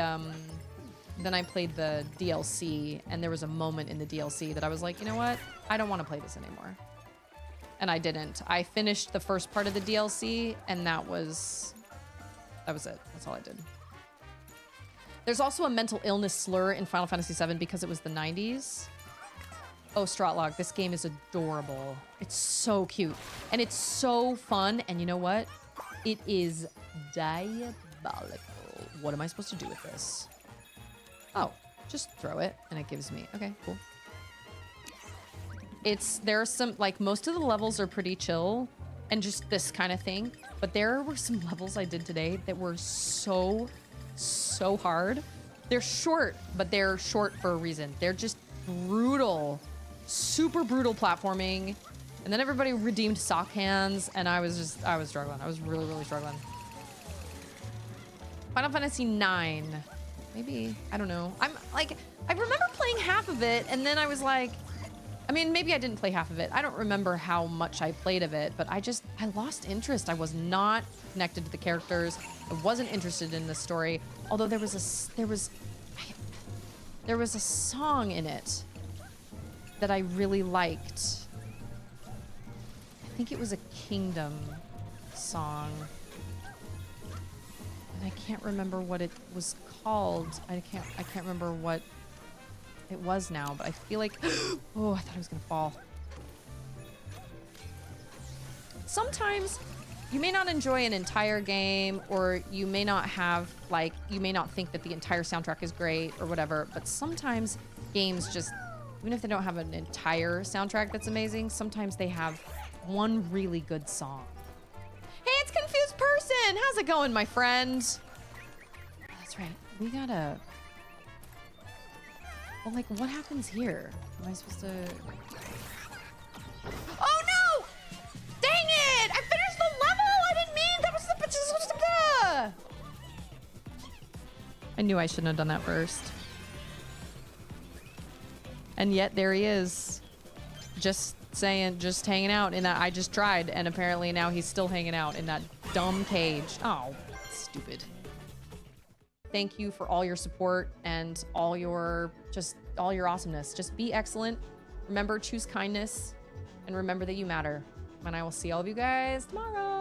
DLC, and there was a moment in the DLC that I was like, you know what? I don't want to play this anymore. And I didn't. I finished the first part of the DLC, and that was it. That's all I did. There's also a mental illness slur in Final Fantasy VII because it was the 90s. Oh, Stratlog, this game is adorable. It's so cute. And it's so fun. And you know what? It is diabolical. What am I supposed to do with this? Oh, just throw it and it gives me, okay, cool. There's some, like, most of the levels are pretty chill and just this kind of thing, but there were some levels I did today that were so hard. They're short, but they're short for a reason. They're just brutal, super brutal platforming. And then everybody redeemed sock hands and I was struggling. I was really struggling. Final Fantasy IX. Maybe, I don't know. I remember playing half of it and then I was like, I mean, maybe I didn't play half of it. I don't remember how much I played of it, but I lost interest. I was not connected to the characters. I wasn't interested in the story. Although there was a song in it that I really liked. I think it was a Kingdom song. And I can't remember what it was called. I can't remember what it was now, but I feel like, oh, I thought I was gonna fall. Sometimes you may not enjoy an entire game, or you may not have, like, you may not think that the entire soundtrack is great or whatever, but sometimes games just, even if they don't have an entire soundtrack that's amazing, sometimes they have one really good song. Hey, it's Confused Person! How's it going, my friend? That's right. We gotta... Well, like, what happens here? Am I supposed to... Oh, no! Dang it! I finished the level! I didn't mean that was the... I knew I shouldn't have done that first. And yet, there he is. Just hanging out in that... I just tried, and apparently now he's still hanging out in that dumb cage. Oh, stupid. Thank you for all your support and all your awesomeness. Just be excellent. Remember, choose kindness, and remember that you matter. And I will see all of you guys tomorrow.